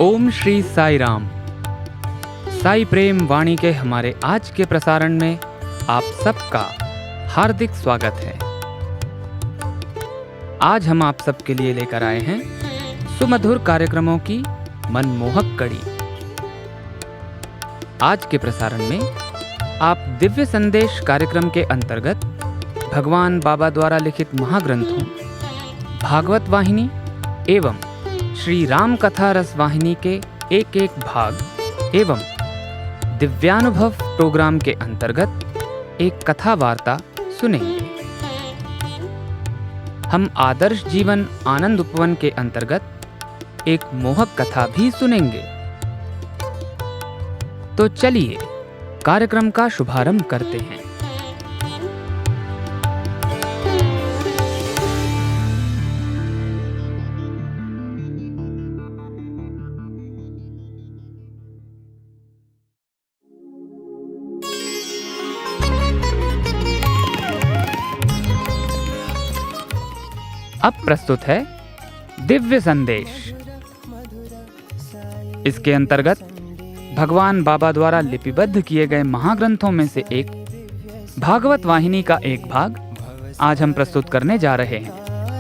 ओम श्री साई राम। साई प्रेम वाणी के हमारे आज के प्रसारण में आप सबका हार्दिक स्वागत है। आज हम आप सबके लिए लेकर आए हैं सुमधुर कार्यक्रमों की मनमोहक कड़ी। आज के प्रसारण में आप दिव्य संदेश कार्यक्रम के अंतर्गत भगवान बाबा द्वारा लिखित महाग्रंथों भागवत वाहिनी एवं श्री राम कथा रस वाहिनी के एक एक भाग एवं दिव्यानुभव प्रोग्राम के अंतर्गत एक कथा वार्ता सुनेंगे। हम आदर्श जीवन आनंद उपवन के अंतर्गत एक मोहक कथा भी सुनेंगे। तो चलिए कार्यक्रम का शुभारंभ करते हैं। अब प्रस्तुत है दिव्य संदेश। इसके अंतर्गत भगवान बाबा द्वारा लिपिबद्ध किए गए महाग्रंथों में से एक भागवत वाहिनी का एक भाग आज हम प्रस्तुत करने जा रहे हैं।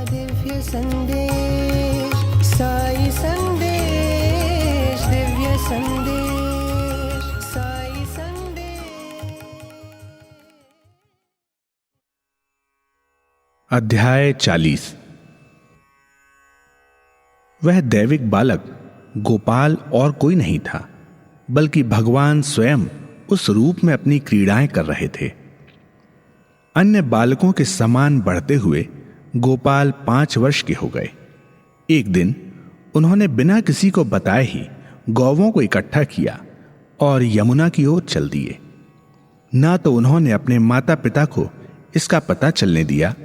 दिव्य संदेश, साई संदेश, दिव्य संदेश, साई संदेश। अध्याय 40। वह दैविक बालक गोपाल और कोई नहीं था, बल्कि भगवान स्वयं उस रूप में अपनी क्रीड़ाएं कर रहे थे। अन्य बालकों के समान बढ़ते हुए गोपाल 5 वर्ष के हो गए। एक दिन उन्होंने बिना किसी को बताए ही गौवों को इकट्ठा किया और यमुना की ओर चल दिए। ना तो उन्होंने अपने माता पिता को इसका पता चलने दिया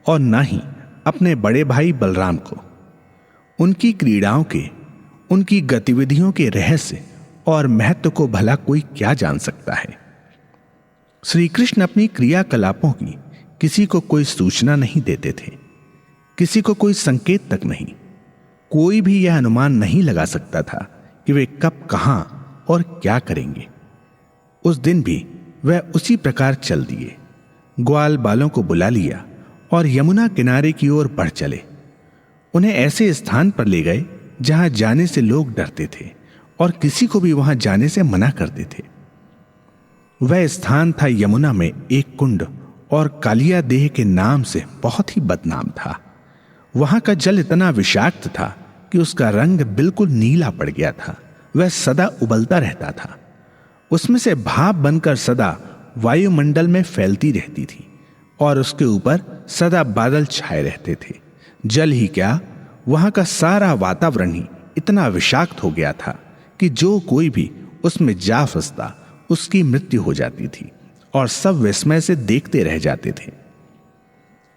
और ना ही अपने बड़े भाई बलराम को। उनकी क्रीड़ाओं के, उनकी गतिविधियों के रहस्य और महत्व को भला कोई क्या जान सकता है। श्री कृष्ण अपनी क्रियाकलापों की किसी को कोई सूचना नहीं देते थे, किसी को कोई संकेत तक नहीं। कोई भी यह अनुमान नहीं लगा सकता था कि वे कब, कहां और क्या करेंगे। उस दिन भी वह उसी प्रकार चल दिए। ग्वाल बालों को बुला लिया और यमुना किनारे की ओर बढ़ चले। उन्हें ऐसे स्थान पर ले गए जहां जाने से लोग डरते थे और किसी को भी वहां जाने से मना करते थे। वह स्थान था यमुना में एक कुंड और कालिया देह के नाम से बहुत ही बदनाम था। वहां का जल इतना विषाक्त था कि उसका रंग बिल्कुल नीला पड़ गया था। वह सदा उबलता रहता था। उसमें से भाप बनकर सदा वायुमंडल में फैलती रहती थी और उसके ऊपर सदा बादल छाए रहते थे। जल ही क्या, वहां का सारा वातावरण ही इतना विषाक्त हो गया था कि जो कोई भी उसमें जा फंसता उसकी मृत्यु हो जाती थी और सब विस्मय से देखते रह जाते थे।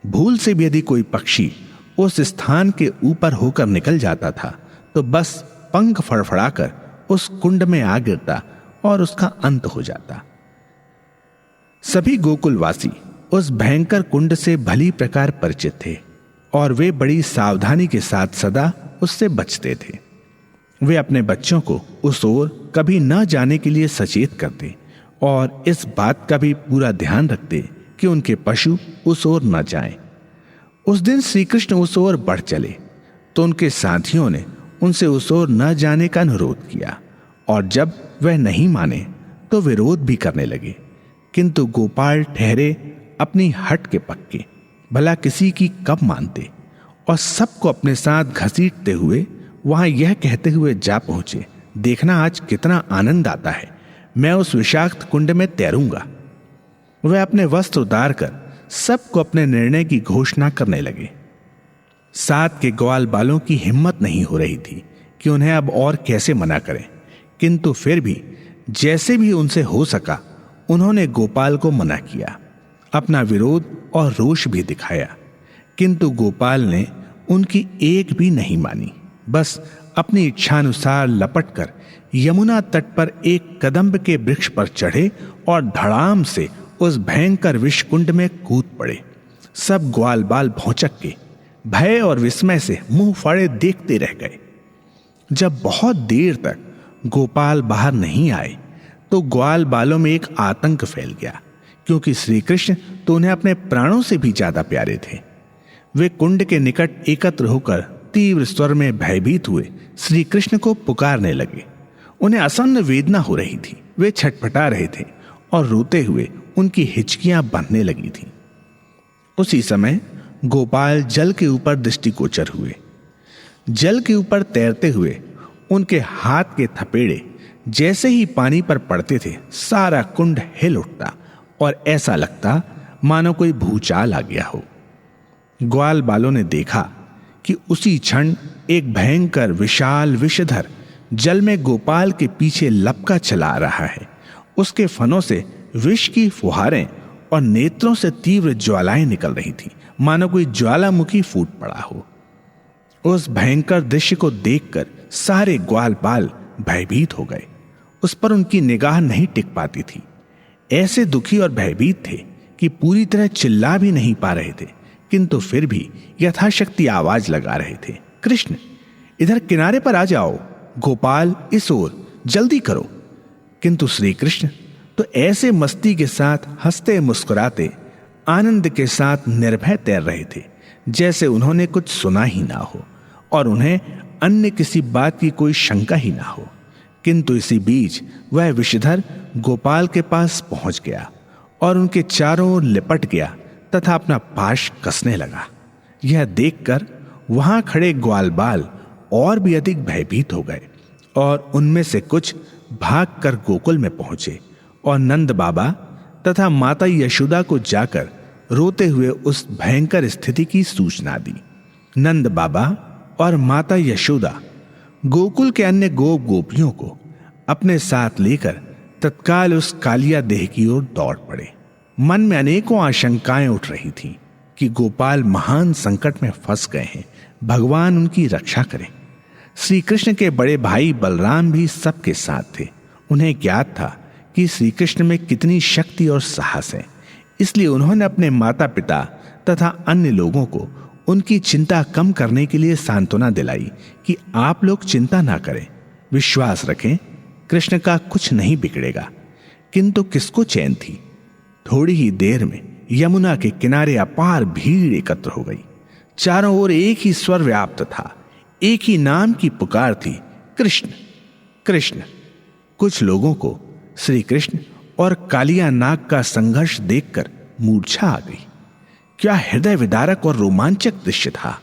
भूल से भी यदि कोई पक्षी उस स्थान के ऊपर होकर निकल जाता था तो बस पंख फड़फड़ाकर उस कुंड में आ गिरता और उसका अंत हो जाता। सभी गोकुलवासी उस भयंकर कुंड से भली प्रकार परिचित थे और वे बड़ी सावधानी के साथ सदा उससे बचते थे। वे अपने बच्चों को उस ओर कभी न जाने के लिए सचेत करते और इस बात का भी पूरा ध्यान रखते कि उनके पशु उस ओर न जाएं। उस दिन श्री कृष्ण उस ओर बढ़ चले तो उनके साथियों ने उनसे उस ओर न जाने का अनुरोध किया और जब वह नहीं माने तो विरोध भी करने लगे। किंतु गोपाल ठहरे अपनी हट के पक्के। भला किसी की कब मानते और सबको अपने साथ घसीटते हुए वहां यह कहते हुए जा पहुंचे, देखना आज कितना आनंद आता है, मैं उस विषाक्त कुंड में तैरूंगा। वह अपने वस्त्र उतार कर सबको अपने निर्णय की घोषणा करने लगे। साथ के ग्वाल बालों की हिम्मत नहीं हो रही थी कि उन्हें अब और कैसे मना करें, किंतु फिर भी जैसे भी उनसे हो सका उन्होंने गोपाल को मना किया, अपना विरोध और रोष भी दिखाया। किंतु गोपाल ने उनकी एक भी नहीं मानी। बस अपनी इच्छानुसार लपटकर यमुना तट पर एक कदम्ब के वृक्ष पर चढ़े और धड़ाम से उस भयंकर विषकुंड में कूद पड़े। सब ग्वाल बाल भौचक के भय और विस्मय से मुंह फाड़े देखते रह गए। जब बहुत देर तक गोपाल बाहर नहीं आए तो ग्वाल बालों में एक आतंक फैल गया, क्योंकि श्री कृष्ण तो उन्हें अपने प्राणों से भी ज्यादा प्यारे थे। वे कुंड के निकट एकत्र होकर तीव्र स्वर में भयभीत हुए श्री कृष्ण को पुकारने लगे। उन्हें असन्न वेदना हो रही थी। वे छटपटा रहे थे और रोते हुए उनकी हिचकियां बंधने लगी थीं। उसी समय गोपाल जल के ऊपर दृष्टिगोचर हुए। जल के ऊपर तैरते हुए उनके हाथ के थपेड़े जैसे ही पानी पर पड़ते थे, सारा कुंड हिल उठता और ऐसा लगता मानो कोई भूचाल आ गया हो। ग्वाल बालों ने देखा कि उसी क्षण एक भयंकर विशाल विषधर जल में गोपाल के पीछे लपका चला आ रहा है। उसके फनों से विष की फुहारें और नेत्रों से तीव्र ज्वालाएं निकल रही थी, मानो कोई ज्वालामुखी फूट पड़ा हो। उस भयंकर दृश्य को देखकर सारे ग्वाल बाल भयभीत हो गए। उस पर उनकी निगाह नहीं टिक पाती थी। ऐसे दुखी और भयभीत थे कि पूरी तरह चिल्ला भी नहीं पा रहे थे, किंतु फिर भी यथाशक्ति आवाज लगा रहे थे, कृष्ण इधर किनारे पर आ जाओ, गोपाल इस ओर, जल्दी करो। किंतु श्री कृष्ण तो ऐसे मस्ती के साथ हंसते मुस्कुराते आनंद के साथ निर्भय तैर रहे थे जैसे उन्होंने कुछ सुना ही ना हो और उन्हें अन्य किसी बात की कोई शंका ही ना हो। किंतु इसी बीच वह विषधर गोपाल के पास पहुंच गया और उनके चारों ओर लिपट गया तथा अपना पाश कसने लगा। यह देखकर वहां खड़े ग्वालबाल और भी अधिक भयभीत हो गए और उनमें से कुछ भागकर गोकुल में पहुंचे और नंद बाबा तथा माता यशोदा को जाकर रोते हुए उस भयंकर स्थिति की सूचना दी। नंद बाबा और माता यशोदा गोकुल के अन्य गोप गोपियों को अपने साथ लेकर तत्काल उस कालिया देह की ओर दौड़ पड़े। मन में अनेकों आशंकाएं उठ रही थीं कि गोपाल महान संकट में फंस गए हैं, भगवान उनकी रक्षा करें। श्री कृष्ण के बड़े भाई बलराम भी सबके साथ थे। उन्हें ज्ञात था कि श्री कृष्ण में कितनी शक्ति और साहस है, इसलिए उन्होंने अपने माता पिता तथा अन्य लोगों को उनकी चिंता कम करने के लिए सांत्वना दिलाई कि आप लोग चिंता ना करें, विश्वास रखें, कृष्ण का कुछ नहीं बिगड़ेगा। किंतु किसको चैन थी। थोड़ी ही देर में यमुना के किनारे अपार भीड़ एकत्र हो गई। चारों ओर एक ही स्वर व्याप्त था, एक ही नाम की पुकार थी, कृष्ण कृष्ण। कुछ लोगों को श्री कृष्ण और कालिया नाग का संघर्ष देखकर मूर्छा आ गई। क्या हृदय विदारक और रोमांचक दृश्य था।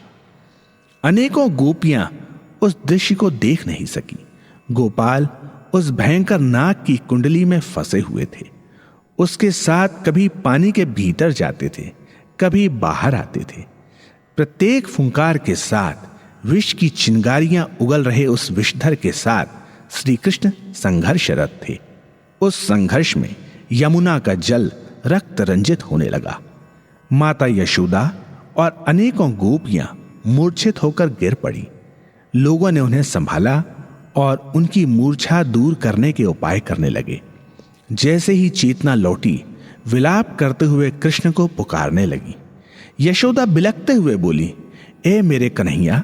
अनेकों गोपियां उस दृश्य को देख नहीं सकी। गोपाल उस भयंकर नाग की कुंडली में फंसे हुए थे। उसके साथ कभी पानी के भीतर जाते थे, कभी बाहर आते थे। प्रत्येक फुंकार के साथ विष की चिंगारियां उगल रहे उस विषधर के साथ श्री कृष्ण संघर्षरत थे। उस संघर्ष में यमुना का जल रक्त रंजित होने लगा। माता यशोदा और अनेकों गोपियां मूर्छित होकर गिर पड़ी। लोगों ने उन्हें संभाला और उनकी मूर्छा दूर करने के उपाय करने लगे। जैसे ही चेतना लौटी, विलाप करते हुए कृष्ण को पुकारने लगी। यशोदा बिलखते हुए बोली, ए मेरे कन्हैया,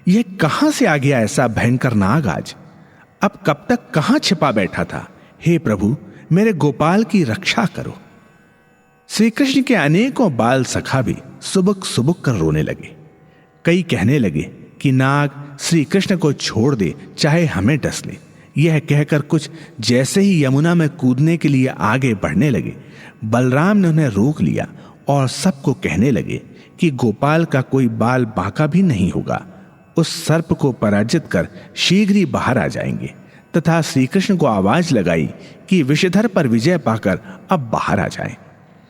यह कहां से आ गया ऐसा भयंकर नाग आज? अब कब तक कहां छिपा बैठा था? हे प्रभु, मेरे गोपाल की रक्षा करो। श्री कृष्ण के अनेकों बाल सखा भी सुबुक सुबुक कर रोने लगे। कई कहने लगे कि नाग श्री कृष्ण को छोड़ दे, चाहे हमें डस ले। यह कहकर कुछ जैसे ही यमुना में कूदने के लिए आगे बढ़ने लगे, बलराम ने उन्हें रोक लिया और सबको कहने लगे कि गोपाल का कोई बाल बांका भी नहीं होगा। उस सर्प को पराजित कर शीघ्र ही बाहर आ जाएंगे। तथा श्री कृष्ण को आवाज लगाई कि विषधर पर विजय पाकर अब बाहर आ जाएं।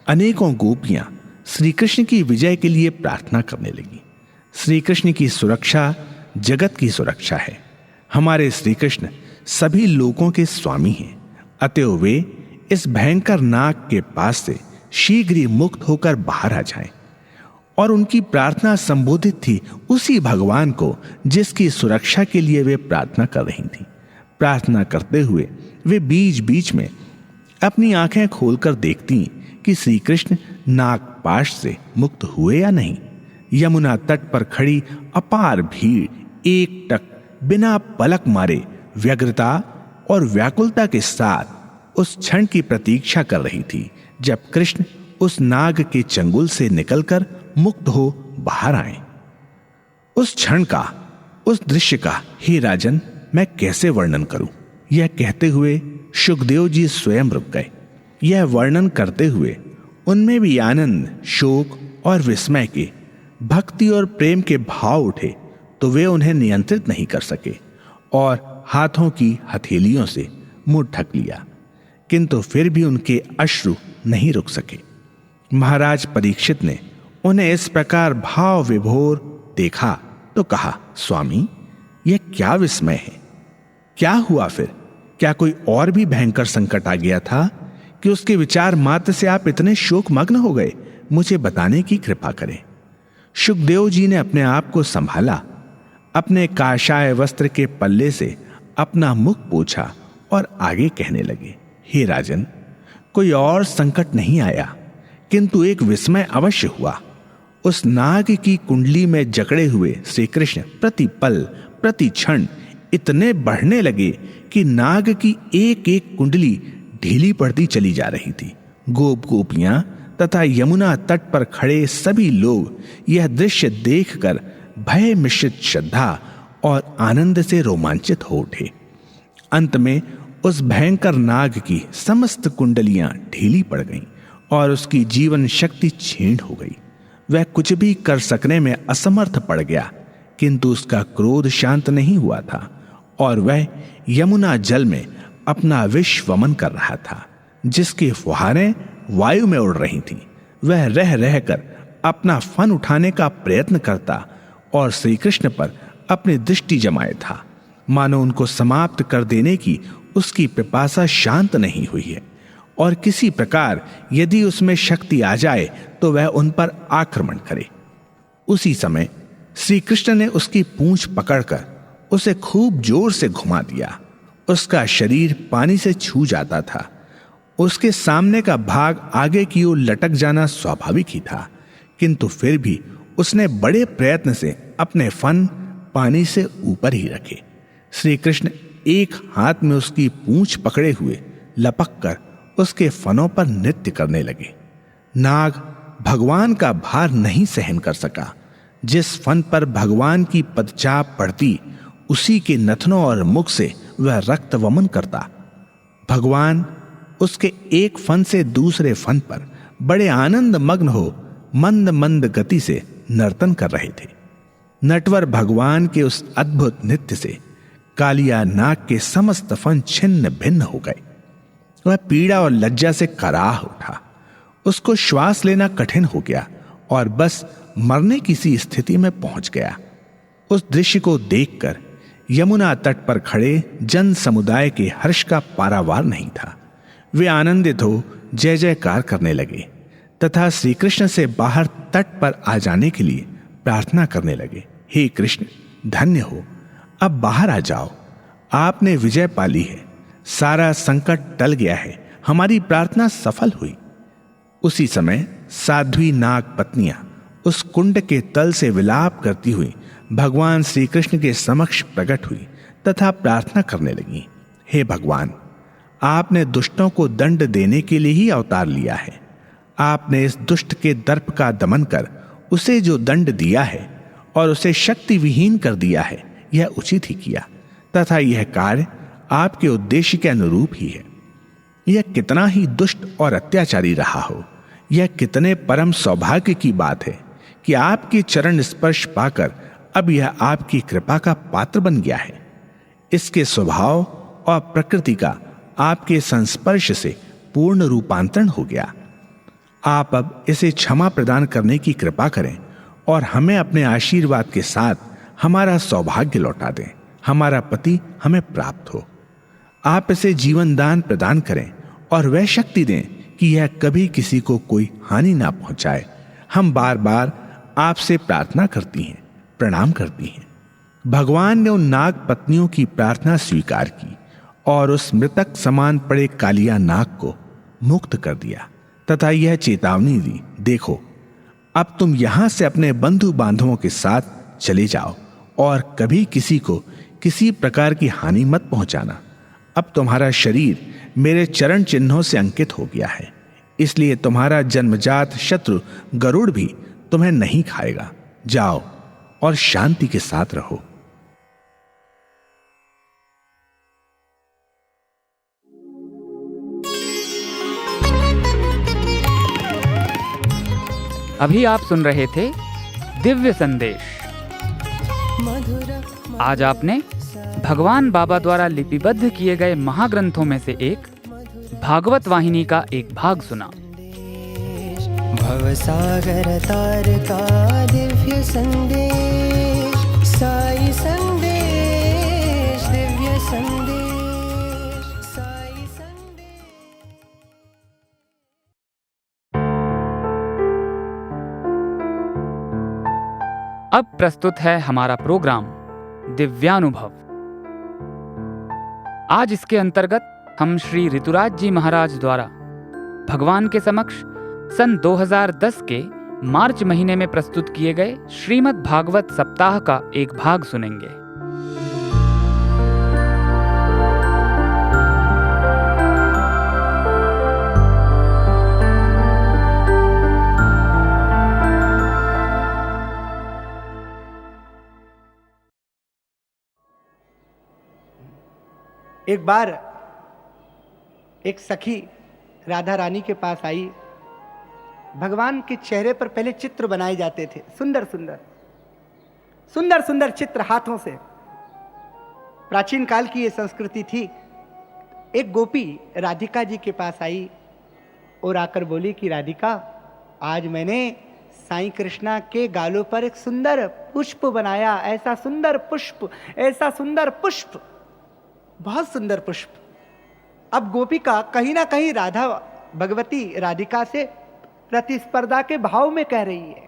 अनेकों गोपियां श्री कृष्ण की विजय के लिए प्रार्थना करने लगी। श्री कृष्ण की सुरक्षा जगत की सुरक्षा है। हमारे श्री कृष्ण सभी लोगों के स्वामी हैं, अतएव वे इस भयंकर नाग के पास से शीघ्र ही मुक्त होकर बाहर आ जाएं। और उनकी प्रार्थना संबोधित थी उसी भगवान को जिसकी सुरक्षा के लिए वे प्रार्थना कर रही थी। प्रार्थना करते हुए वे बीच बीच में अपनी आंखें खोलकर देखती कि श्री कृष्ण नागपाश से मुक्त हुए या नहीं। यमुना तट पर खड़ी अपार भीड़ एकटक बिना पलक मारे व्यग्रता और व्याकुलता के साथ उस क्षण की प्रतीक्षा कर रही थी जब कृष्ण उस नाग के चंगुल से निकलकर मुक्त हो बाहर आए। उस क्षण का, उस दृश्य का हे राजन मैं कैसे वर्णन करूं? यह कहते हुए शुकदेव जी स्वयं रुक गए। यह वर्णन करते हुए उनमें भी आनंद, शोक और विस्मय के, भक्ति और प्रेम के भाव उठे, तो वे उन्हें नियंत्रित नहीं कर सके और हाथों की हथेलियों से मुंह ढक लिया, किंतु फिर भी उनके अश्रु नहीं रुक सके। महाराज परीक्षित ने उन्हें इस प्रकार भाव विभोर देखा तो कहा, स्वामी यह क्या विस्मय है? क्या हुआ फिर? क्या कोई और भी भयंकर संकट आ गया था कि उसके विचार मात्र से आप इतने शोकमग्न हो गए? मुझे बताने की कृपा करें। शुकदेव जी ने अपने आप को संभाला, अपने काशाय वस्त्र के पल्ले से अपना मुख पोंछा और आगे कहने लगे, हे राजन, कोई और संकट नहीं आया, किंतु एक विस्मय अवश्य हुआ। उस नाग की कुंडली में जकड़े हुए श्री कृष्ण प्रति पल प्रति क्षण इतने बढ़ने लगे कि नाग की एक एक कुंडली ढीली पड़ती चली जा रही थी। गोप गोपियां तथा यमुना तट पर खड़े सभी लोग यह दृश्य देखकर भय मिश्रित श्रद्धा और आनंद से रोमांचित हो उठे। अंत में उस भयंकर नाग की समस्त कुंडलियां ढीली पड़ गईं और उसकी जीवन शक्ति क्षीण हो गई। वह कुछ भी कर सकने में असमर्थ पड़ गया, किंतु उसका क्रोध शांत नहीं हुआ था और वह यमुना जल में अपना विष वमन कर रहा था, जिसकी फुहारें वायु में उड़ रही थीं। वह रह रहकर अपना फन उठाने का प्रयत्न करता और श्री कृष्ण पर अपनी दृष्टि जमाए था, मानो उनको समाप्त कर देने की उसकी पिपासा शांत नहीं हुई है और किसी प्रकार यदि उसमें शक्ति आ जाए तो वह उन पर आक्रमण करे। उसी समय श्री कृष्ण ने उसकी पूंछ पकड़कर उसे खूब जोर से घुमा दिया। उसका शरीर पानी से छू जाता था। उसके सामने का भाग आगे की ओर लटक जाना स्वाभाविक ही था, किंतु फिर भी उसने बड़े प्रयत्न से अपने फन पानी से ऊपर ही रखे। श्री कृष्ण एक हाथ में उसकी पूंछ पकड़े हुए लपक कर उसके फनों पर नृत्य करने लगे। नाग भगवान का भार नहीं सहन कर सका। जिस फन पर भगवान की पदचाप पड़ती, उसी के नथनों और मुख से वह रक्त वमन करता। भगवान उसके एक फन से दूसरे फन पर बड़े आनंद मग्न हो मंद मंद गति से नर्तन कर रहे थे। नटवर भगवान के उस अद्भुत नृत्य से कालिया नाग के समस्त फन छिन्न भिन्न हो गए। वह पीड़ा और लज्जा से कराह उठा। उसको श्वास लेना कठिन हो गया और बस मरने की सी स्थिति में पहुंच गया। उस दृश्य को देखकर यमुना तट पर खड़े जन समुदाय के हर्ष का पारावार नहीं था। वे आनंदित हो जय जयकार करने लगे तथा श्री कृष्ण से बाहर तट पर आ जाने के लिए प्रार्थना करने लगे। हे कृष्ण, धन्य हो, अब बाहर आ जाओ, आपने विजय पाली है, सारा संकट टल गया है, हमारी प्रार्थना सफल हुई। उसी समय साध्वी नाग पत्नियां उस कुंड के तल से विलाप करती हुई भगवान श्री कृष्ण के समक्ष प्रकट हुई तथा प्रार्थना करने लगी, हे भगवान, आपने दुष्टों को दंड देने के लिए ही अवतार लिया है। आपने इस दुष्ट के दर्प का दमन कर उसे जो दंड दिया है और उसे शक्ति विहीन कर दिया है, यह उचित ही किया तथा यह कार्य आपके उद्देश्य के अनुरूप ही है। यह कितना ही दुष्ट और अत्याचारी रहा हो, यह कितने परम सौभाग्य की बात है कि आपके चरण स्पर्श पाकर अब यह आपकी कृपा का पात्र बन गया है। इसके स्वभाव और प्रकृति का आपके संस्पर्श से पूर्ण रूपांतरण हो गया। आप अब इसे क्षमा प्रदान करने की कृपा करें और हमें अपने आशीर्वाद के साथ हमारा सौभाग्य लौटा दें, हमारा पति हमें प्राप्त हो। आप इसे जीवन दान प्रदान करें और वह शक्ति दें कि यह कभी किसी को कोई हानि ना पहुंचाए। हम बार बार आपसे प्रार्थना करती हैं, प्रणाम करती हैं। भगवान ने उन नाग पत्नियों की प्रार्थना स्वीकार की और उस मृतक समान पड़े कालिया नाग को मुक्त कर दिया तथा यह चेतावनी दी, देखो अब तुम यहां से अपने बंधु बांधवों के साथ चले जाओ और कभी किसी को किसी प्रकार की हानि मत पहुंचाना। अब तुम्हारा शरीर मेरे चरण चिन्हों से अंकित हो गया है, इसलिए तुम्हारा जन्मजात शत्रु गरुड़ भी तुम्हें नहीं खाएगा। जाओ और शांति के साथ रहो। अभी आप सुन रहे थे दिव्य संदेश। आज आपने भगवान बाबा द्वारा लिपिबद्ध किए गए महाग्रंथों में से एक भागवत वाहिनी का एक भाग सुना। भवसागर तार का दिव्य संदेश, साई संदेश, दिव्य संदेश, साई संदेश। अब प्रस्तुत है हमारा प्रोग्राम दिव्यानुभव। आज इसके अंतर्गत हम श्री ऋतुराज जी महाराज द्वारा भगवान के समक्ष सन 2010 के मार्च महीने में प्रस्तुत किए गए श्रीमद् भागवत सप्ताह का एक भाग सुनेंगे। एक बार एक सखी राधा रानी के पास आई। भगवान के चेहरे पर पहले चित्र बनाए जाते थे, सुंदर सुंदर सुंदर सुंदर चित्र हाथों से। प्राचीन काल की ये संस्कृति थी। एक गोपी राधिका जी के पास आई और आकर बोली कि राधिका, आज मैंने साईं कृष्णा के गालों पर एक सुंदर पुष्प बनाया। ऐसा सुंदर पुष्प, ऐसा सुंदर पुष्प, बहुत सुंदर पुष्प। अब गोपिका कहीं ना कहीं राधा भगवती राधिका से प्रतिस्पर्धा के भाव में कह रही है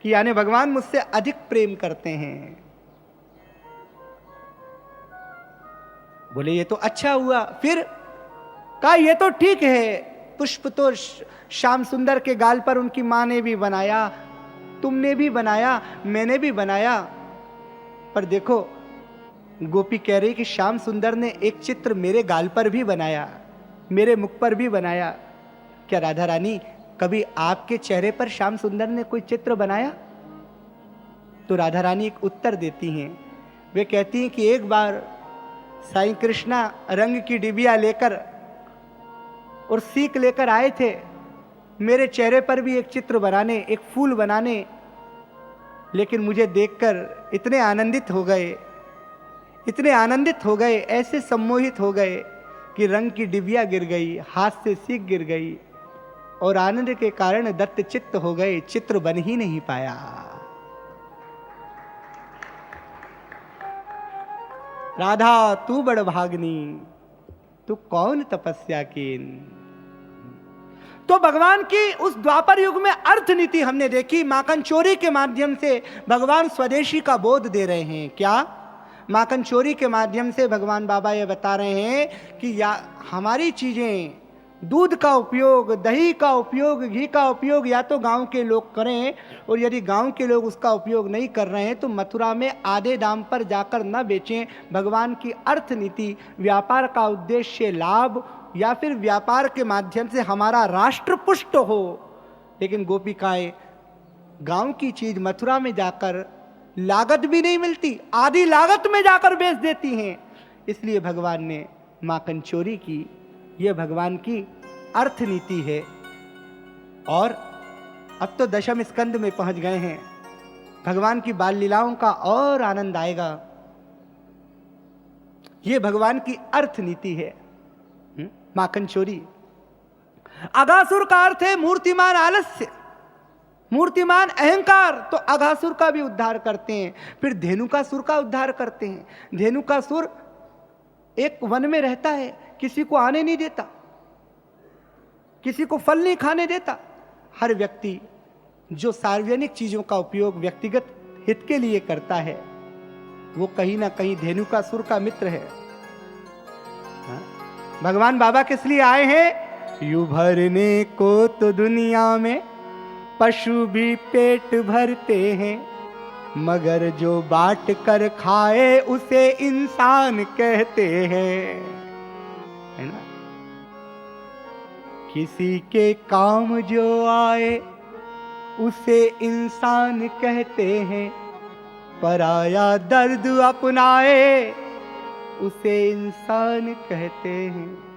कि यानी भगवान मुझसे अधिक प्रेम करते हैं। बोले ये तो अच्छा हुआ। फिर कहा ये तो ठीक है, पुष्प तो श्याम सुंदर के गाल पर उनकी मां ने भी बनाया, तुमने भी बनाया, मैंने भी बनाया। पर देखो, गोपी कह रही कि श्याम सुंदर ने एक चित्र मेरे गाल पर भी बनाया, मेरे मुख पर भी बनाया। क्या राधा रानी, कभी आपके चेहरे पर श्याम सुंदर ने कोई चित्र बनाया? तो राधा रानी एक उत्तर देती हैं। वे कहती हैं कि एक बार साईं कृष्णा रंग की डिबिया लेकर और सीख लेकर आए थे मेरे चेहरे पर भी एक चित्र बनाने, एक फूल बनाने। लेकिन मुझे देखकर इतने आनंदित हो गए, इतने आनंदित हो गए, ऐसे सम्मोहित हो गए कि रंग की डिबिया गिर गई, हाथ से सीख गिर गई और आनंद के कारण दत्त चित्त हो गए, चित्र बन ही नहीं पाया। राधा तू बड़ भागनी, तू कौन तपस्या कीन। तो भगवान की उस द्वापर युग में अर्थ नीति हमने देखी। माखन चोरी के माध्यम से भगवान स्वदेशी का बोध दे रहे हैं। क्या? माखन चोरी के माध्यम से भगवान बाबा ये बता रहे हैं कि या हमारी चीजें, दूध का उपयोग, दही का उपयोग, घी का उपयोग या तो गांव के लोग करें, और यदि गांव के लोग उसका उपयोग नहीं कर रहे हैं तो मथुरा में आधे दाम पर जाकर न बेचें। भगवान की अर्थ नीति, व्यापार का उद्देश्य लाभ या फिर व्यापार के माध्यम से हमारा राष्ट्र पुष्ट हो। लेकिन गोपिकाएं गांव की चीज मथुरा में जाकर लागत भी नहीं मिलती, आधी लागत में जाकर बेच देती हैं। इसलिए भगवान ने माखन चोरी की। यह भगवान की अर्थ नीति है। और अब तो दशम स्कंद में पहुंच गए हैं। भगवान की बाल लीलाओं का और आनंद आएगा। यह भगवान की अर्थ नीति है, माखन चोरी। अघासुर का अर्थ है मूर्तिमान आलस्य, मूर्तिमान अहंकार। तो अघासुर का भी उद्धार करते हैं। फिर धेनुकासुर का उद्धार करते हैं। धेनुकासुर एक वन में रहता है, किसी को आने नहीं देता, किसी को फल नहीं खाने देता। हर व्यक्ति जो सार्वजनिक चीजों का उपयोग व्यक्तिगत हित के लिए करता है वो कहीं ना कहीं धेनुकासुर का मित्र है। भगवान बाबा किस लिए आए हैं? यू भरने को तो दुनिया में पशु भी पेट भरते हैं, मगर जो बांट कर खाए उसे इंसान कहते हैं, है ना। किसी के काम जो आए उसे इंसान कहते हैं, पराया दर्द अपनाए उसे इंसान कहते हैं।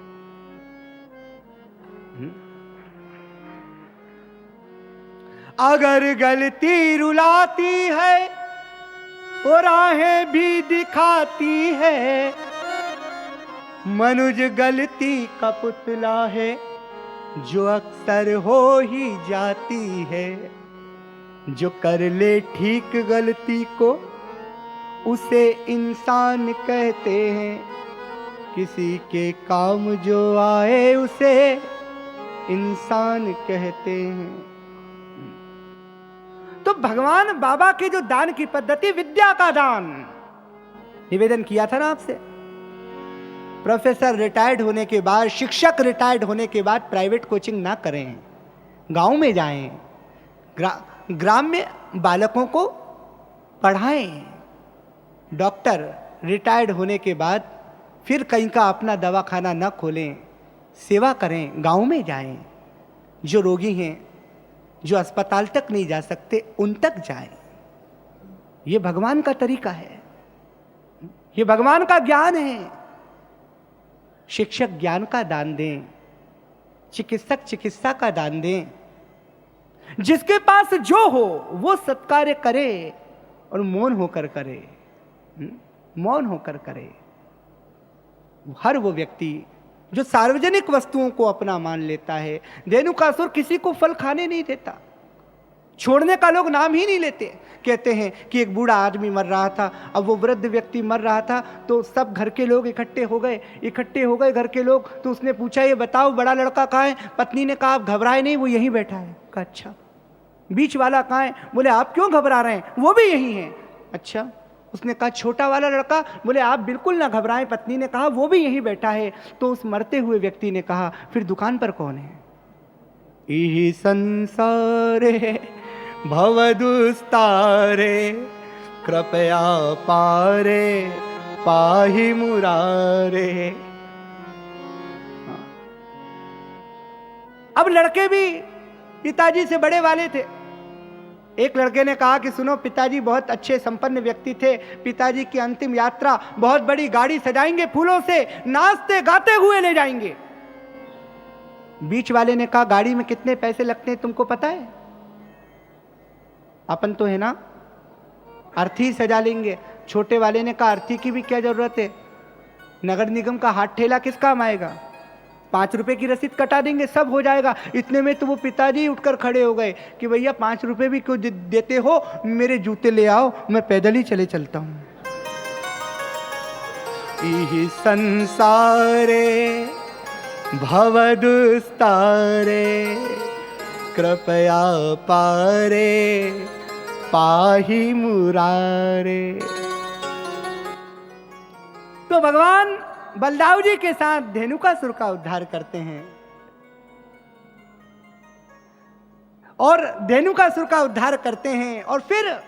अगर गलती रुलाती है वो राहें भी दिखाती है, मनुज गलती का पुतला है जो अक्सर हो ही जाती है। जो कर ले ठीक गलती को उसे इंसान कहते हैं, किसी के काम जो आए उसे इंसान कहते हैं। तो भगवान बाबा के जो दान की पद्धति, विद्या का दान, निवेदन किया था ना आपसे। प्रोफेसर रिटायर्ड होने के बाद, शिक्षक रिटायर्ड होने के बाद प्राइवेट कोचिंग ना करें, गांव में जाएं, ग्राम में बालकों को पढ़ाएं। डॉक्टर रिटायर्ड होने के बाद फिर कहीं का अपना दवाखाना ना खोलें, सेवा करें, गांव में जाएं, जो रोगी हैं, जो अस्पताल तक नहीं जा सकते, उन तक जाएं। ये भगवान का तरीका है, ये भगवान का ज्ञान है। शिक्षक ज्ञान का दान दें, चिकित्सक चिकित्सा का दान दें। जिसके पास जो हो वो सत्कार्य करे और मौन होकर करे, मौन होकर करे। हर वो व्यक्ति जो सार्वजनिक वस्तुओं को अपना मान लेता है, धेनुकासुर किसी को फल खाने नहीं देता, छोड़ने का लोग नाम ही नहीं लेते। कहते हैं कि एक बूढ़ा आदमी मर रहा था, अब वो वृद्ध व्यक्ति मर रहा था, तो सब घर के लोग इकट्ठे हो गए घर के लोग। तो उसने पूछा, ये बताओ बड़ा लड़का कहाँ है? पत्नी ने कहा, आप घबराए नहीं, वो यहीं बैठा है। कहा अच्छा। बीच वाला कहाँ है? बोले आप क्यों घबरा रहे हैं, वो भी यहीं है। अच्छा। उसने कहा छोटा वाला लड़का? बोले आप बिल्कुल ना घबराएं, पत्नी ने कहा वो भी यहीं बैठा है। तो उस मरते हुए व्यक्ति ने कहा, फिर दुकान पर कौन है? इहि संसारे भवदुस्तारे कृपया पारे पाहि मुरारे। अब लड़के भी पिताजी से बड़े वाले थे। एक लड़के ने कहा कि सुनो, पिताजी बहुत अच्छे संपन्न व्यक्ति थे, पिताजी की अंतिम यात्रा बहुत बड़ी गाड़ी सजाएंगे फूलों से, नाचते गाते हुए ले जाएंगे। बीच वाले ने कहा गाड़ी में कितने पैसे लगते हैं तुमको पता है? अपन तो है ना अर्थी सजा लेंगे। छोटे वाले ने कहा अर्थी की भी क्या जरूरत है, नगर निगम का हाथ ठेला किस काम आएगा, 5 रुपए की रसीद कटा देंगे, सब हो जाएगा। इतने में तो वो पिताजी उठकर खड़े हो गए कि भैया 5 रुपए भी क्यों देते हो, मेरे जूते ले आओ, मैं पैदल ही चले चलता हूं। इहि संसारे भवदुस्तारे कृपया पारे पाहि मुरारे। तो भगवान बलदाऊ जी के साथ धेनुकासुर का उद्धार करते हैं और धेनुकासुर का उद्धार करते हैं। और फिर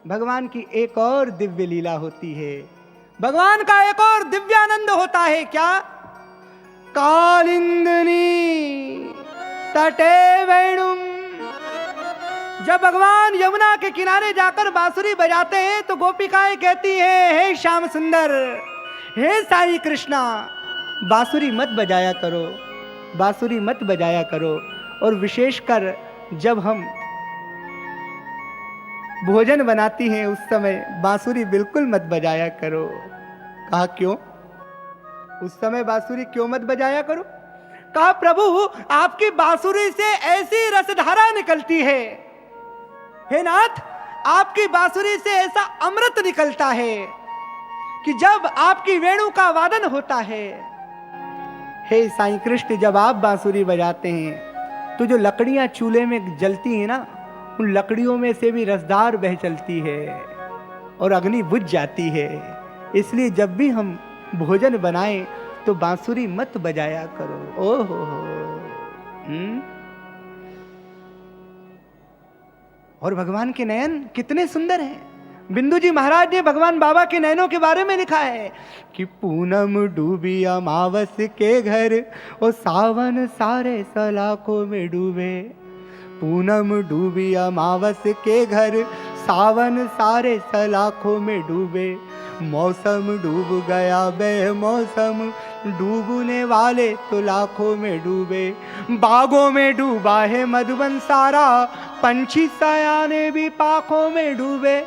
भगवान की एक और दिव्य लीला होती है, भगवान का एक और दिव्यानंद होता है। क्या? कालिंदनी तटे वेणुम। जब भगवान यमुना के किनारे जाकर बांसुरी बजाते हैं तो गोपिकाएं कहती हैं, हे श्याम सुंदर, हे साई कृष्णा, बांसुरी मत बजाया करो, बांसुरी मत बजाया करो। और विशेषकर जब हम भोजन बनाती हैं उस समय बांसुरी बिल्कुल मत बजाया करो। कहा क्यों? उस समय बांसुरी क्यों मत बजाया करो? कहा प्रभु, आपकी बांसुरी से ऐसी रसधारा निकलती है, हे नाथ, आपकी बांसुरी से ऐसा अमृत निकलता है कि जब आपकी वेणु का वादन होता है, हे साईं कृष्ण, जब आप बांसुरी बजाते हैं तो जो लकड़ियां चूल्हे में जलती हैं ना, उन लकड़ियों में से भी रसदार बह चलती है और अग्नि बुझ जाती है। इसलिए जब भी हम भोजन बनाएं तो बांसुरी मत बजाया करो। ओहो और भगवान के नयन कितने सुंदर हैं। बिंदु जी महाराज ने भगवान बाबा के नैनों के बारे में लिखा है कि पूनम डूबी अमावस के घर, ओ सावन सारे सलाखों में डूबे। पूनम डूबी अमावस के घर, सावन सारे सलाखों में डूबे। मौसम डूब गया बेमौसम, डूबने वाले तो लाखों में डूबे। बागों में डूबा है मधुबन सारा, पंछी सयाने भी पाखों में डूबे।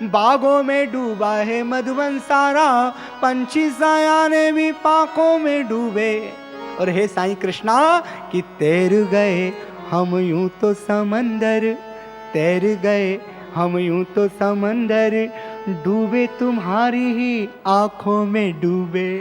बागों में डूबा है मधुबन सारा, पंछी सयाने भी पाखों में डूबे। और हे साईं कृष्णा कि तैर गए हम यूं तो समंदर, तैर गए हम यूं तो समंदर, डूबे तुम्हारी ही आंखों में डूबे।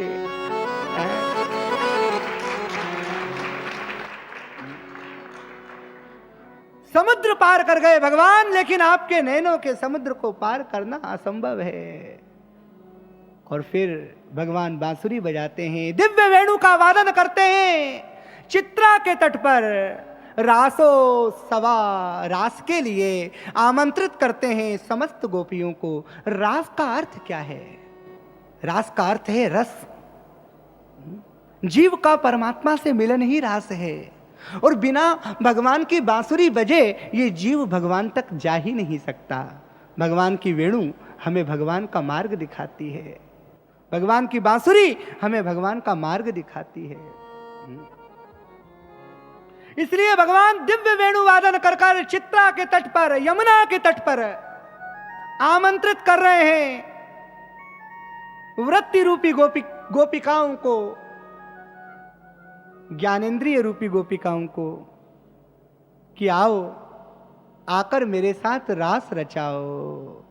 समुद्र पार कर गए भगवान, लेकिन आपके नैनों के समुद्र को पार करना असंभव है। और फिर भगवान बांसुरी बजाते हैं, दिव्य वेणु का वादन करते हैं। चित्रा के तट पर रासो सवा रास के लिए आमंत्रित करते हैं समस्त गोपियों को। रास का अर्थ क्या है? रास का अर्थ है रस। जीव का परमात्मा से मिलन ही रास है, और बिना भगवान की बांसुरी बजे ये जीव भगवान तक जा ही नहीं सकता। भगवान की वेणु हमें भगवान का मार्ग दिखाती है, भगवान की बांसुरी हमें भगवान का मार्ग दिखाती है। इसलिए भगवान दिव्य वेणु वादन कर कर चित्रा के तट पर, यमुना के तट पर आमंत्रित कर रहे हैं वृत्ति रूपी गोपिकाओं को, ज्ञानेंद्रिय रूपी गोपिकाओं को, कि आओ आकर मेरे साथ रास रचाओ।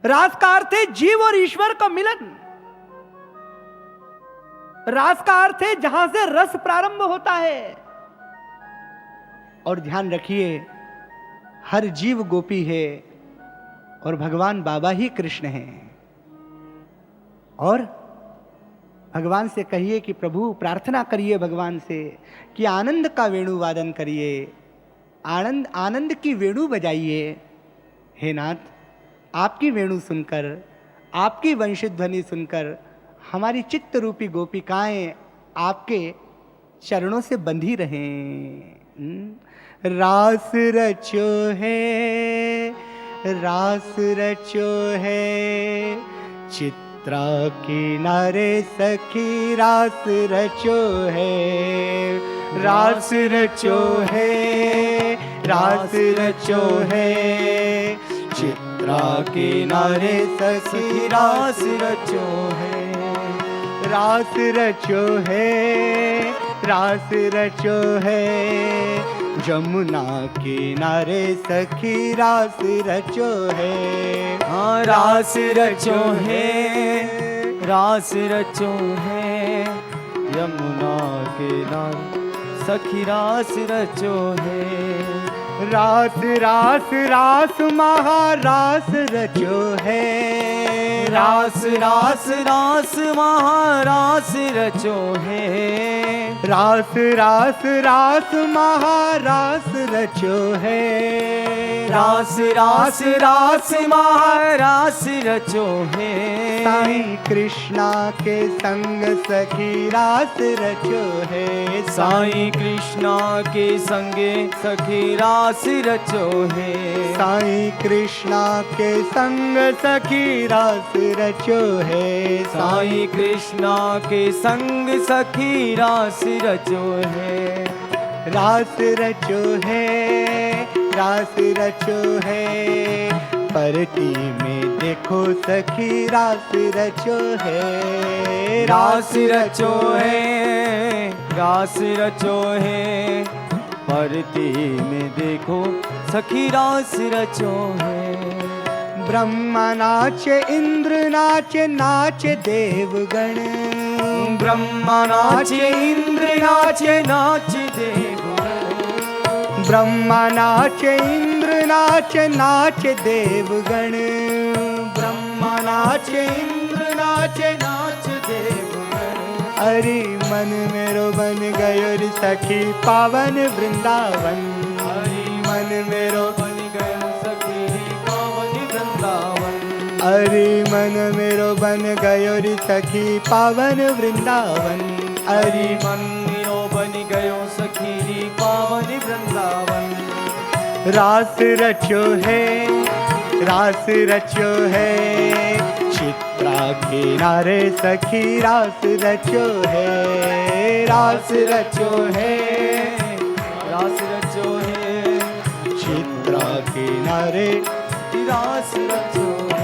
रास का अर्थ है जीव और ईश्वर का मिलन। रास का अर्थ है जहां से रस प्रारंभ होता है। और ध्यान रखिए, हर जीव गोपी है और भगवान बाबा ही कृष्ण हैं। और भगवान से कहिए कि प्रभु, प्रार्थना करिए भगवान से कि आनंद का वेणु वादन करिए, आनंद आनंद की वेणु बजाइए। हे नाथ, आपकी वेणु सुनकर, आपकी वंशित ध्वनि सुनकर हमारी चित्त रूपी गोपिकाएं आपके चरणों से बंधी रहें। रास रचो है, रास रचो है, चित्रा किनारे सखी रास रचो है। रास रचो है, रास रचो है, चित्रा किनारे सखी रास रचो है। रास रचो है, रास रचो है, जमुना किनारे सखी रास रचो है। हाँ, रास रचो है, रास रचो है, यमुना किनारे सखी रास रचो है। रास रास रास महारास रचो है। रास रास रास महारास रचो है। रास रास रास महारास रचो है। रास रास रास महारास रचो है। साईं कृष्णा के संग सखी रास रचो है। साईं कृष्णा के संगे सखी रास रचो है। साईं कृष्णा के संग सखी रास रचो है। साईं कृष्णा के संग सखी रास रचो है। रास रचो है, रास रचो है, परती में देखो सखी रास रचो है। रास रचो है, रास रचो है, परती में देखो सखी रास रचो है। ब्रह्मा नाचे, इंद्र नाचे, नाचे देवगण। ब्रह्मा नाचे, इंद्र नाचे, नाचे देवगण। ब्रह्मा नाचे, इंद्र नाचे, नाचे देवगण। ब्रह्मा नाचे, इंद्र नाचे, नाचे देवगण। अरे मन मेरो बन गयो रे सखी पावन वृंदावन। हरि मन मेरो बन गयो सखी पावन वृंदावन। अरे मन मेरो बन गयो रे सखी पावन वृंदावन। अरे मन मेरो बन गयो सखी रे पावन वृंदावन। रास रचो है, रास रचो है, चित्रा किनारे सखी रास रचो है, रास रचो है, रास रचो है, चित्रा किनारे रास रचो है।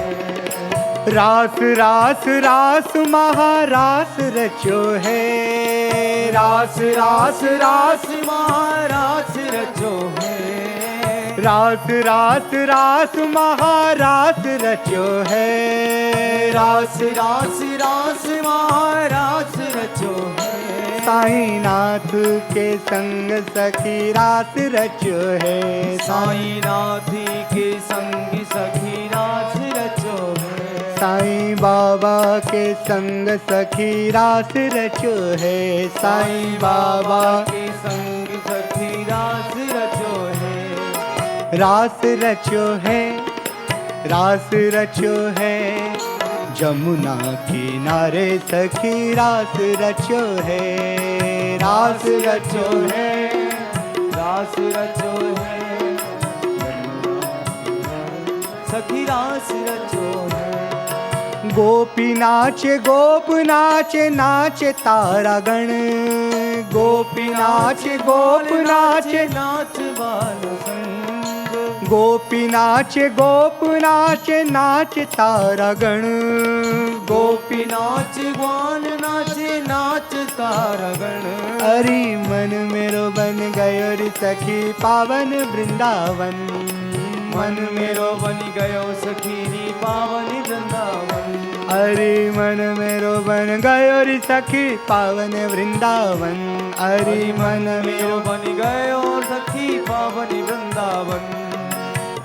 रास रास रास महारास रचो है, रास रास रास महारास रचो है। रास रास रास महारास रचो है, रास रास रास महारास रचो है। साईं नाथ के संग सखी रास रचो है, साईं नाथ के संग सखी रास रचो है। साईं बाबा के संग सखी रास रचो है, साईं बाबा के संग सखी रास रचो है। रास रचो है, रास रचो है, जमुना किनारे सखी रास रचो है, रास रचो है, रास रचो है, सखी रास रचो है। गोपी नाचे गोप नाचे नाचे तारा गण, गोपी नाचे गोप नाचे नाच बाल संग। गोपी नाचे गोप नाचे नाच तारा गण, गोपी नाच ग्वान नाचे नाच तारगण। अरे मन मेरो बन गयो रे सखी पावन वृंदावन, मन मेरो बन गयो सखी री पावन वृंदावन। अरे मन मेरो बन गयो रे सखी पावन वृंदावन, अरे मन मेरो बन गयो सखी पावन वृंदावन।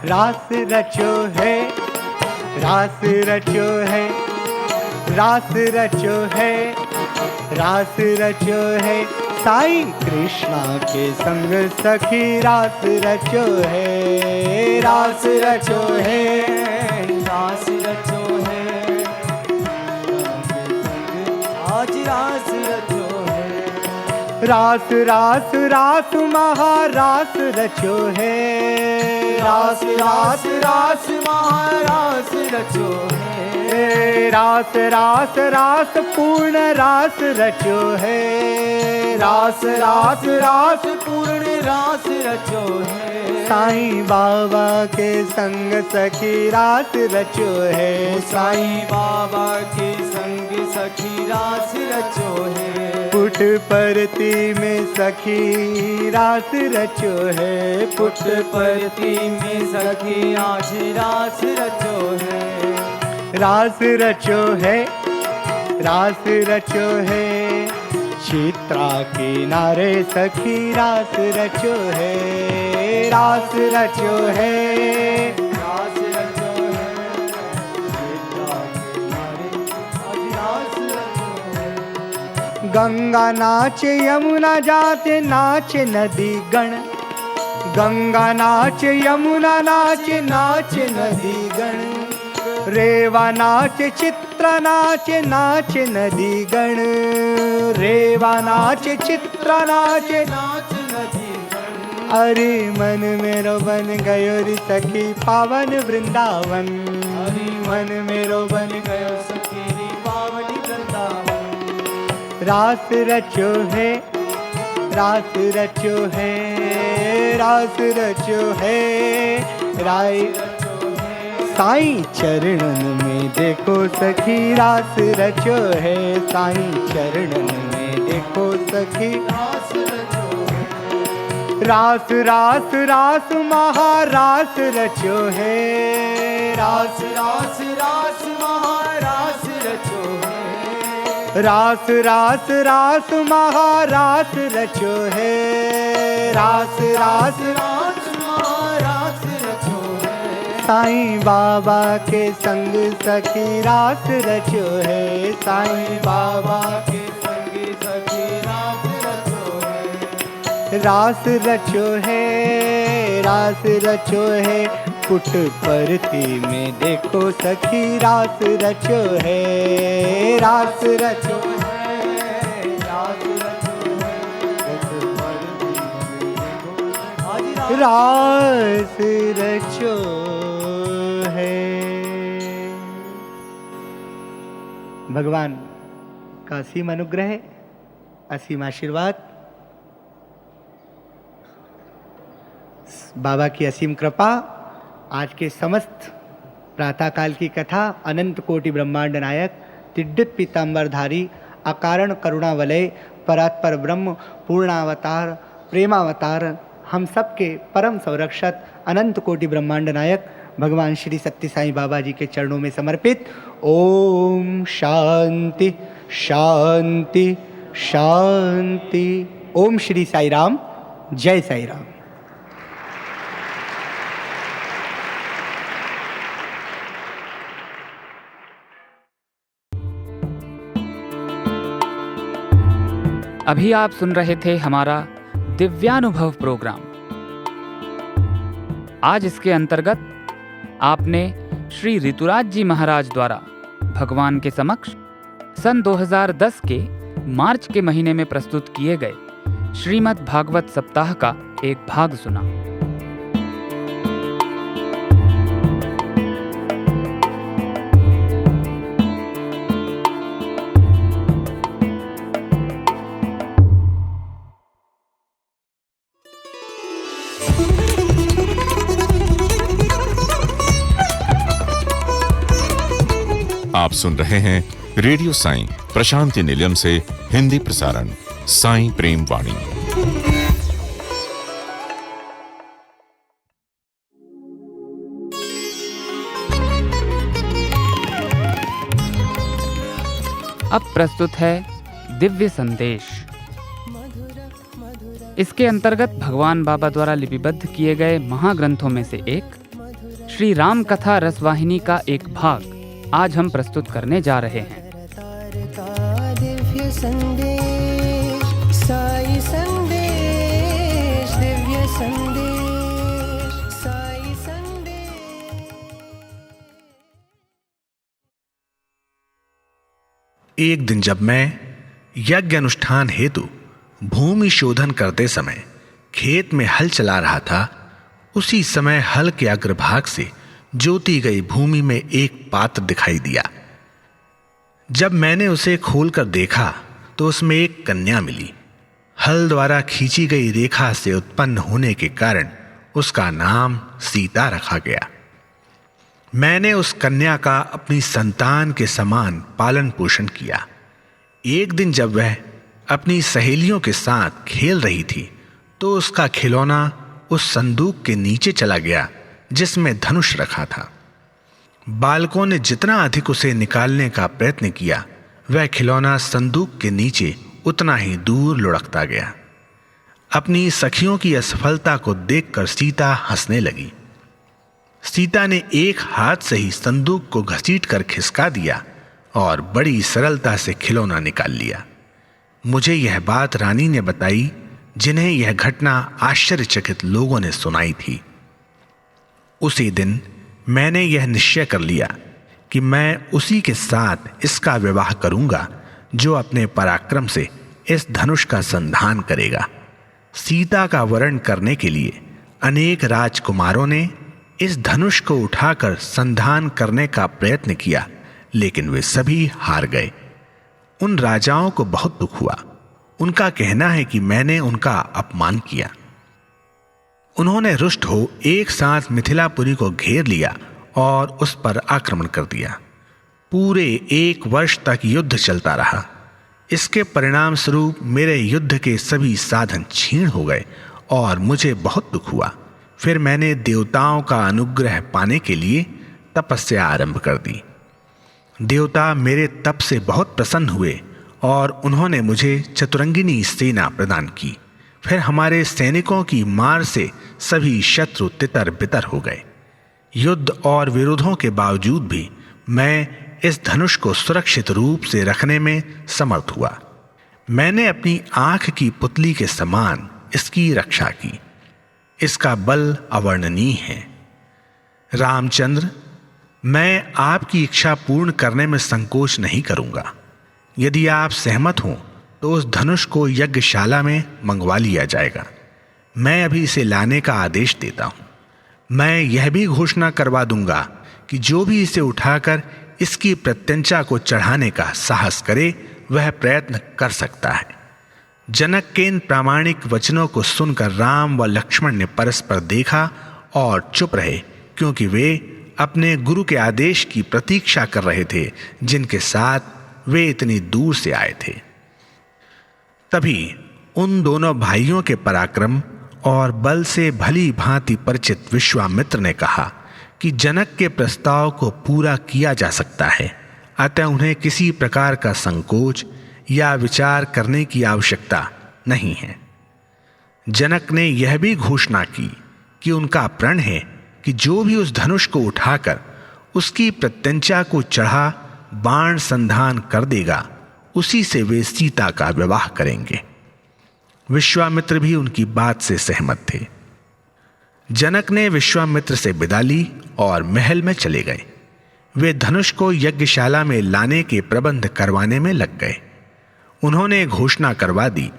रास रचो है, रास रचो है, रास रचो है, रास रचो है, साईं कृष्णा के संग सखी रास रचो है, रास रचो है, रास रचो है, आज रास रचो है। रास रास रास महारास रचो है, रास रास रास महारास रचो है। रास रास रास पूर्ण रास रचो है, रास रास रास पूर्ण रास रचो है। साईं बाबा के संग सखी रास रचो है, साईं बाबा के संग सखी रास रचो है। पुट परती में सखी रास रचो है, पुट परती में सखी आज रास रचो है। रास रचो है, रास रचो है, चित्रा किनारे सखी रास रचो है, रास रचो है, रास रचो है, चित्रा किनारे आज रास रचो है। गंगा नाचे यमुना जाते नाचे नदी गण, गंगा नाचे यमुना नाचे नाचे नदी गण, रेवा नाचे चित्रा नाचे नाचे नदी गण, रेवा नाचे चित्रा नाचे नाच नदी गण। अरे मन मेरो बन गयो रे सखी पावन वृंदावन, अरे मन मेरो बन गयो सखी री पावन वृंदावन। रास रचो है, रास रचो है, रास रचो है, राय साईं चरणन में देखो सखी रास रचो है, साईं चरणन में देखो सखी रास रचो है। रास रास रास महारास रचो है, रास रास रास महारास रचो है। रास रास रास महारास रचो है, रास रास रास महारास रचो है। साईं बाबा के संग सखी रास रचो है, साईं बाबा के संग सखी रास रचो है। रास रचो है, रास रचो है, मुकुट परती में देखो सखी रास रचो है, रास रचो है, रास रचो है, रास रचो है। भगवान का असीम अनुग्रह, असीम आशीर्वाद, बाबा की असीम कृपा, आज के समस्त प्रातःकाल की कथा अनंत कोटि ब्रह्मांड नायक तिड्डित पीतांबरधारी अकारण करुणा वलय परात्पर ब्रह्म पूर्णावतार प्रेमावतार हम सब के परम संरक्षक अनंत कोटि ब्रह्मांड नायक भगवान श्री सत्य साईं बाबा जी के चरणों में समर्पित। ओम शांति शांति शांति। ओम श्री साई राम, जय साई राम। अभी आप सुन रहे थे हमारा दिव्यानुभव प्रोग्राम। आज इसके अंतर्गत आपने श्री ऋतुराज जी महाराज द्वारा भगवान के समक्ष सन 2010 के मार्च के महीने में प्रस्तुत किए गए श्रीमद् भागवत सप्ताह का एक भाग सुना। आप सुन रहे हैं रेडियो साईं प्रशांति निलयम से हिंदी प्रसारण साईं प्रेम वाणी। अब प्रस्तुत है दिव्य संदेश। इसके अंतर्गत भगवान बाबा द्वारा लिपिबद्ध किए गए महाग्रंथों में से एक श्री राम कथा रसवाहिनी का एक भाग आज हम प्रस्तुत करने जा रहे हैं। दिव्य संदेश, साई संदेश, दिव्य संदेश, साई संदेश। एक दिन जब मैं यज्ञ अनुष्ठान हेतु भूमि शोधन करते समय खेत में हल चला रहा था, उसी समय हल के अग्रभाग से जोती गई भूमि में एक पात्र दिखाई दिया। जब मैंने उसे खोलकर देखा तो उसमें एक कन्या मिली। हल द्वारा खींची गई रेखा से उत्पन्न होने के कारण उसका नाम सीता रखा गया। मैंने उस कन्या का अपनी संतान के समान पालन पोषण किया। एक दिन जब वह अपनी सहेलियों के साथ खेल रही थी तो उसका खिलौना उस संदूक के नीचे चला गया जिसमें धनुष रखा था। बालकों ने जितना अधिक उसे निकालने का प्रयत्न किया, वह खिलौना संदूक के नीचे उतना ही दूर लुढ़कता गया। अपनी सखियों की असफलता को देखकर सीता हंसने लगी। सीता ने एक हाथ से ही संदूक को घसीटकर खिसका दिया और बड़ी सरलता से खिलौना निकाल लिया। मुझे यह बात रानी ने बताई, जिन्हें यह घटना आश्चर्यचकित लोगों ने सुनाई थी। उसी दिन मैंने यह निश्चय कर लिया कि मैं उसी के साथ इसका विवाह करूंगा जो अपने पराक्रम से इस धनुष का संधान करेगा। सीता का वरण करने के लिए अनेक राजकुमारों ने इस धनुष को उठाकर संधान करने का प्रयत्न किया, लेकिन वे सभी हार गए। उन राजाओं को बहुत दुख हुआ। उनका कहना है कि मैंने उनका अपमान किया। उन्होंने रुष्ट हो एक साथ मिथिलापुरी को घेर लिया और उस पर आक्रमण कर दिया। पूरे 1 वर्ष तक युद्ध चलता रहा। इसके परिणाम स्वरूप मेरे युद्ध के सभी साधन क्षीण हो गए और मुझे बहुत दुख हुआ। फिर मैंने देवताओं का अनुग्रह पाने के लिए तपस्या आरंभ कर दी। देवता मेरे तप से बहुत प्रसन्न हुए और उन्होंने मुझे चतुरंगिनी सेना प्रदान की। फिर हमारे सैनिकों की मार से सभी शत्रु तितर बितर हो गए। युद्ध और विरोधों के बावजूद भी मैं इस धनुष को सुरक्षित रूप से रखने में समर्थ हुआ। मैंने अपनी आंख की पुतली के समान इसकी रक्षा की। इसका बल अवर्णनीय है। रामचंद्र, मैं आपकी इच्छा पूर्ण करने में संकोच नहीं करूंगा। यदि आप सहमत हों तो उस धनुष को यज्ञशाला में मंगवा लिया जाएगा। मैं अभी इसे लाने का आदेश देता हूं। मैं यह भी घोषणा करवा दूंगा कि जो भी इसे उठाकर इसकी प्रत्यंचा को चढ़ाने का साहस करे वह प्रयत्न कर सकता है। जनक के इन प्रामाणिक वचनों को सुनकर राम व लक्ष्मण ने परस्पर देखा और चुप रहे, क्योंकि वे अपने गुरु के आदेश की प्रतीक्षा कर रहे थे, जिनके साथ वे इतनी दूर से आए थे। तभी उन दोनों भाइयों के पराक्रम और बल से भली भांति परिचित विश्वामित्र ने कहा कि जनक के प्रस्ताव को पूरा किया जा सकता है, अतः उन्हें किसी प्रकार का संकोच या विचार करने की आवश्यकता नहीं है। जनक ने यह भी घोषणा की कि उनका प्रण है कि जो भी उस धनुष को उठाकर उसकी प्रत्यंचा को चढ़ा बाण संधान कर देगा, उसी से वे सीता का विवाह करेंगे। विश्वामित्र भी उनकी बात से सहमत थे। जनक ने विश्वामित्र से विदा ली और महल में चले गए। वे धनुष को यज्ञशाला में लाने के प्रबंध करवाने में लग गए। उन्होंने घोषणा करवा दी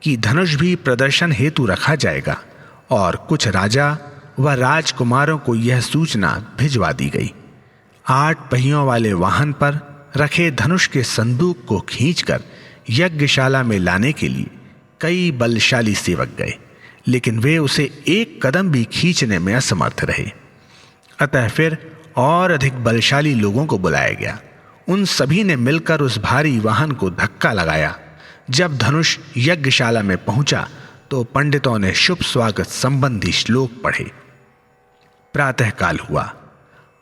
कि धनुष भी प्रदर्शन हेतु रखा जाएगा और कुछ राजा व राजकुमारों को यह सूचना भिजवा दी गई। 8 पहियों वाले वाहन पर रखे धनुष के संदूक को खींचकर यज्ञशाला में लाने के लिए कई बलशाली सेवक गए, लेकिन वे उसे एक कदम भी खींचने में असमर्थ रहे। अतः फिर और अधिक बलशाली लोगों को बुलाया गया। उन सभी ने मिलकर उस भारी वाहन को धक्का लगाया। जब धनुष यज्ञशाला में पहुंचा तो पंडितों ने शुभ स्वागत संबंधी श्लोक पढ़े। प्रातःकाल हुआ।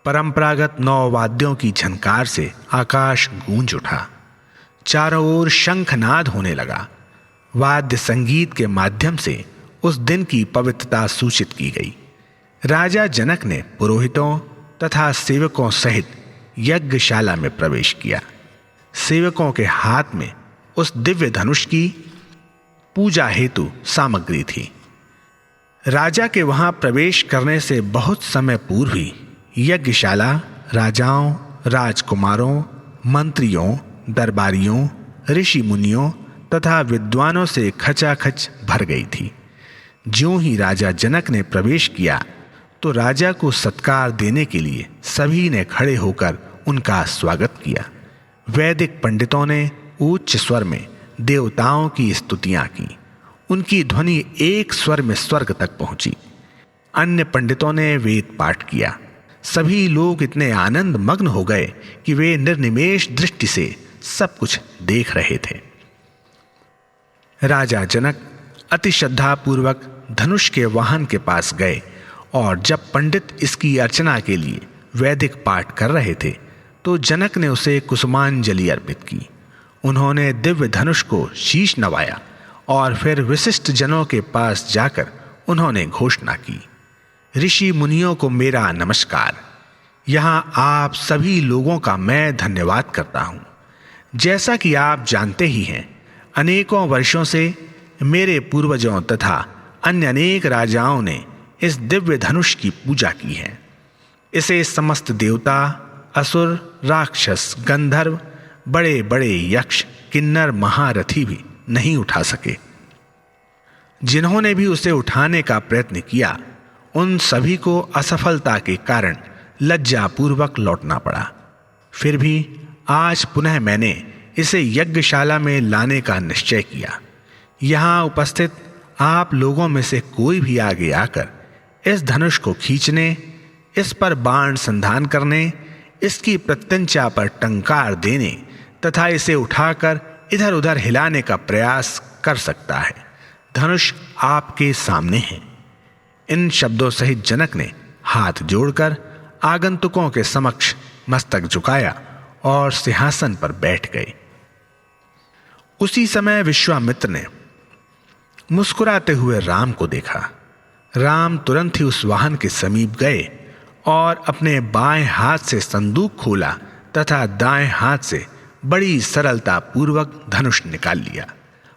परंपरागत 9 वाद्यों की झनकार से आकाश गूंज उठा। चारों ओर शंखनाद होने लगा। वाद्य संगीत के माध्यम से उस दिन की पवित्रता सूचित की गई। राजा जनक ने पुरोहितों तथा सेवकों सहित यज्ञशाला में प्रवेश किया। सेवकों के हाथ में उस दिव्य धनुष की पूजा हेतु सामग्री थी। राजा के वहां प्रवेश करने से बहुत समय पूर्व ही यज्ञशाला राजाओं, राजकुमारों, मंत्रियों, दरबारियों, ऋषि मुनियों तथा विद्वानों से खचाखच भर गई थी। ज्यों ही राजा जनक ने प्रवेश किया तो राजा को सत्कार देने के लिए सभी ने खड़े होकर उनका स्वागत किया। वैदिक पंडितों ने उच्च स्वर में देवताओं की स्तुतियां की। उनकी ध्वनि एक स्वर में स्वर्ग तक पहुंची। अन्य पंडितों ने वेद पाठ किया। सभी लोग इतने आनंद मग्न हो गए कि वे निर्निमेष दृष्टि से सब कुछ देख रहे थे। राजा जनक अति श्रद्धापूर्वक धनुष के वाहन के पास गए और जब पंडित इसकी अर्चना के लिए वैदिक पाठ कर रहे थे तो जनक ने उसे कुसुमांजलि अर्पित की। उन्होंने दिव्य धनुष को शीश नवाया और फिर विशिष्ट जनों के पास जाकर उन्होंने घोषणा की, ऋषि मुनियों को मेरा नमस्कार। यहां आप सभी लोगों का मैं धन्यवाद करता हूं। जैसा कि आप जानते ही हैं, अनेकों वर्षों से मेरे पूर्वजों तथा अन्य अनेक राजाओं ने इस दिव्य धनुष की पूजा की है। इसे समस्त देवता, असुर, राक्षस, गंधर्व, बड़े बड़े यक्ष, किन्नर, महारथी भी नहीं उठा सके। जिन्होंने भी उसे उठाने का प्रयत्न किया उन सभी को असफलता के कारण लज्जापूर्वक लौटना पड़ा। फिर भी आज पुनः मैंने इसे यज्ञशाला में लाने का निश्चय किया। यहां उपस्थित आप लोगों में से कोई भी आगे आकर इस धनुष को खींचने, इस पर बाण संधान करने, इसकी प्रत्यंचा पर टंकार देने तथा इसे उठाकर इधर उधर हिलाने का प्रयास कर सकता है। धनुष आपके सामने है। इन शब्दों सहित जनक ने हाथ जोड़कर आगंतुकों के समक्ष मस्तक झुकाया और सिंहासन पर बैठ गए। उसी समय विश्वामित्र ने मुस्कुराते हुए राम को देखा। राम तुरंत ही उस वाहन के समीप गए और अपने बाएं हाथ से संदूक खोला तथा दाएं हाथ से बड़ी सरलता पूर्वक धनुष निकाल लिया।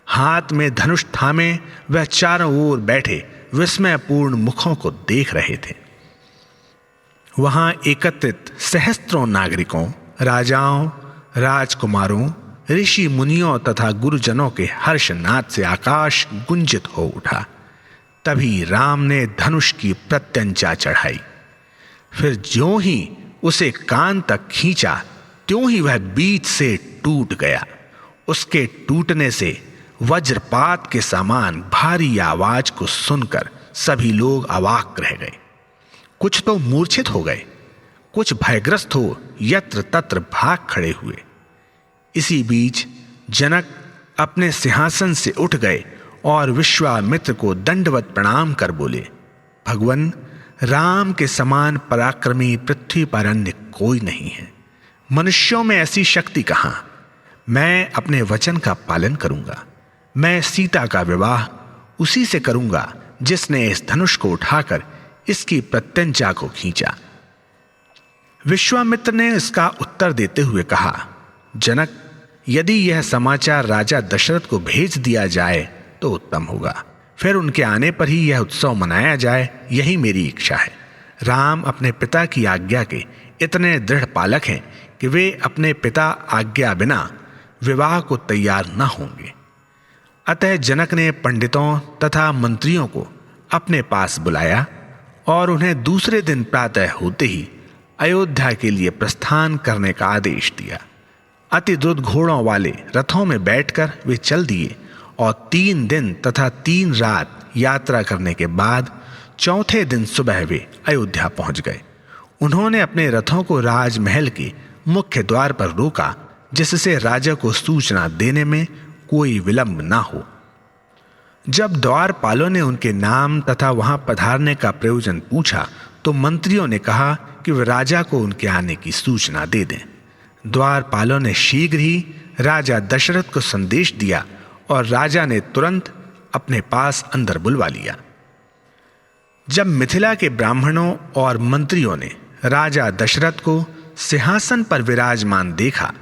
हाथ में धनुष थामे वह चारों ओर बैठे विस्मयपूर्ण मुखों को देख रहे थे। वहां एकत्रित सहस्त्रों नागरिकों, राजाओं, राजकुमारों, ऋषि मुनियों तथा गुरुजनों के हर्षनाद से आकाश गुंजित हो उठा। तभी राम ने धनुष की प्रत्यंचा चढ़ाई। फिर ज्यों ही उसे कान तक खींचा, त्यों ही वह बीच से टूट गया। उसके टूटने से वज्रपात के समान भारी आवाज को सुनकर सभी लोग अवाक रह गए। कुछ तो मूर्छित हो गए, कुछ भयग्रस्त हो यत्र तत्र भाग खड़े हुए। इसी बीच जनक अपने सिंहासन से उठ गए और विश्वामित्र को दंडवत प्रणाम कर बोले, भगवन, राम के समान पराक्रमी पृथ्वी पर अन्य कोई नहीं है। मनुष्यों में ऐसी शक्ति कहां। मैं अपने वचन का पालन करूंगा। मैं सीता का विवाह उसी से करूंगा जिसने इस धनुष को उठाकर इसकी प्रत्यंचा को खींचा। विश्वामित्र ने इसका उत्तर देते हुए कहा, जनक, यदि यह समाचार राजा दशरथ को भेज दिया जाए तो उत्तम होगा। फिर उनके आने पर ही यह उत्सव मनाया जाए, यही मेरी इच्छा है। राम अपने पिता की आज्ञा के इतने दृढ़ पालक हैं कि वे अपने पिता आज्ञा बिना विवाह को तैयार न होंगे। अतः जनक ने पंडितों तथा मंत्रियों को अपने पास बुलाया और उन्हें दूसरे दिन प्रातः होते ही अयोध्या के लिए प्रस्थान करने का आदेश दिया। अति द्रुत घोड़ों वाले रथों में बैठकर वे चल दिए और 3 दिन तथा 3 रात यात्रा करने के बाद चौथे दिन सुबह वे अयोध्या पहुंच गए। उन्होंने अपने रथों को राजमहल के मुख्य द्वार पर रोका, जिससे राजा को सूचना देने में कोई विलंब ना हो। जब द्वारपालों ने उनके नाम तथा वहां पधारने का प्रयोजन पूछा तो मंत्रियों ने कहा कि वे राजा को उनके आने की सूचना दे दें। द्वारपालों ने शीघ्र ही राजा दशरथ को संदेश दिया और राजा ने तुरंत अपने पास अंदर बुलवा लिया। जब मिथिला के ब्राह्मणों और मंत्रियों ने राजा दशरथ को सिंहासन पर विराजमान देखा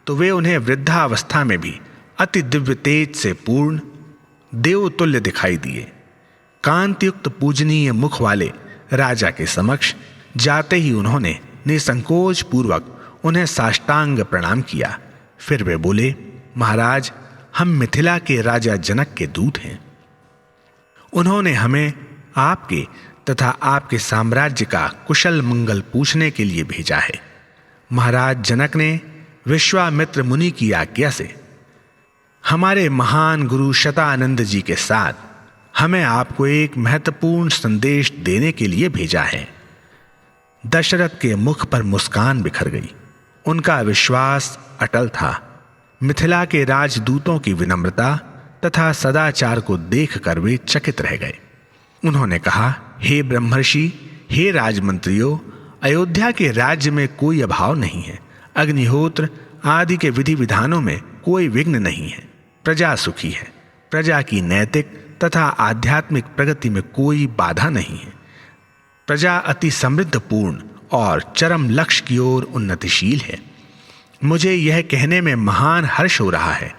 तो वे उन्हें वृद्धावस्था में भी अति दिव्य तेज से पूर्ण देवतुल्य दिखाई दिए। कांतियुक्त पूजनीय मुख वाले राजा के समक्ष जाते ही उन्होंने निसंकोच पूर्वक उन्हें साष्टांग प्रणाम किया। फिर वे बोले, महाराज, हम मिथिला के राजा जनक के दूत हैं। उन्होंने हमें आपके तथा आपके साम्राज्य का कुशल मंगल पूछने के लिए भेजा है। महाराज जनक ने विश्वामित्र मुनि की आज्ञा से हमारे महान गुरु शतानंद जी के साथ हमें आपको एक महत्वपूर्ण संदेश देने के लिए भेजा है। दशरथ के मुख पर मुस्कान बिखर गई। उनका विश्वास अटल था। मिथिला के राजदूतों की विनम्रता तथा सदाचार को देखकर वे चकित रह गए। उन्होंने कहा, हे ब्रह्मर्षि, हे राजमंत्रियों, अयोध्या के राज्य में कोई अभाव नहीं है। अग्निहोत्र आदि के विधि विधानों में कोई विघ्न नहीं है। प्रजा सुखी है। प्रजा की नैतिक तथा आध्यात्मिक प्रगति में कोई बाधा नहीं है। प्रजा अति समृद्धपूर्ण और चरम लक्ष्य की ओर उन्नतिशील है। मुझे यह कहने में महान हर्ष हो रहा है।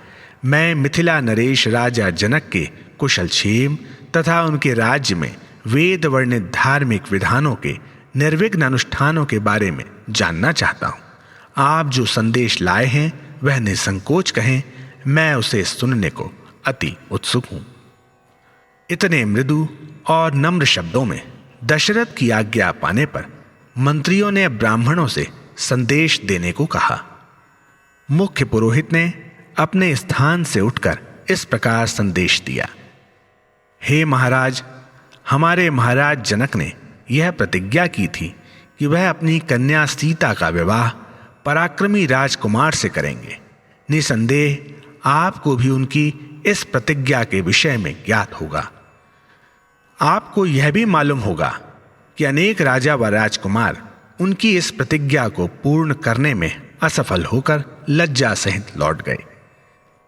मैं मिथिला नरेश राजा जनक के कुशल क्षेम तथा उनके राज्य में वेद वर्णित धार्मिक विधानों के निर्विघ्न अनुष्ठानों के बारे में जानना चाहता हूँ। आप जो संदेश लाए हैं वह निसंकोच कहें, मैं उसे सुनने को अति उत्सुक हूं। इतने मृदु और नम्र शब्दों में दशरथ की आज्ञा पाने पर मंत्रियों ने ब्राह्मणों से संदेश देने को कहा। मुख्य पुरोहित ने अपने स्थान से उठकर इस प्रकार संदेश दिया, हे महाराज, हमारे महाराज जनक ने यह प्रतिज्ञा की थी कि वह अपनी कन्या सीता का विवाह पराक्रमी राजकुमार से करेंगे। निसंदेह आपको भी उनकी इस प्रतिज्ञा के विषय में ज्ञात होगा। आपको यह भी मालूम होगा कि अनेक राजा व राजकुमार उनकी इस प्रतिज्ञा को पूर्ण करने में असफल होकर लज्जा सहित लौट गए।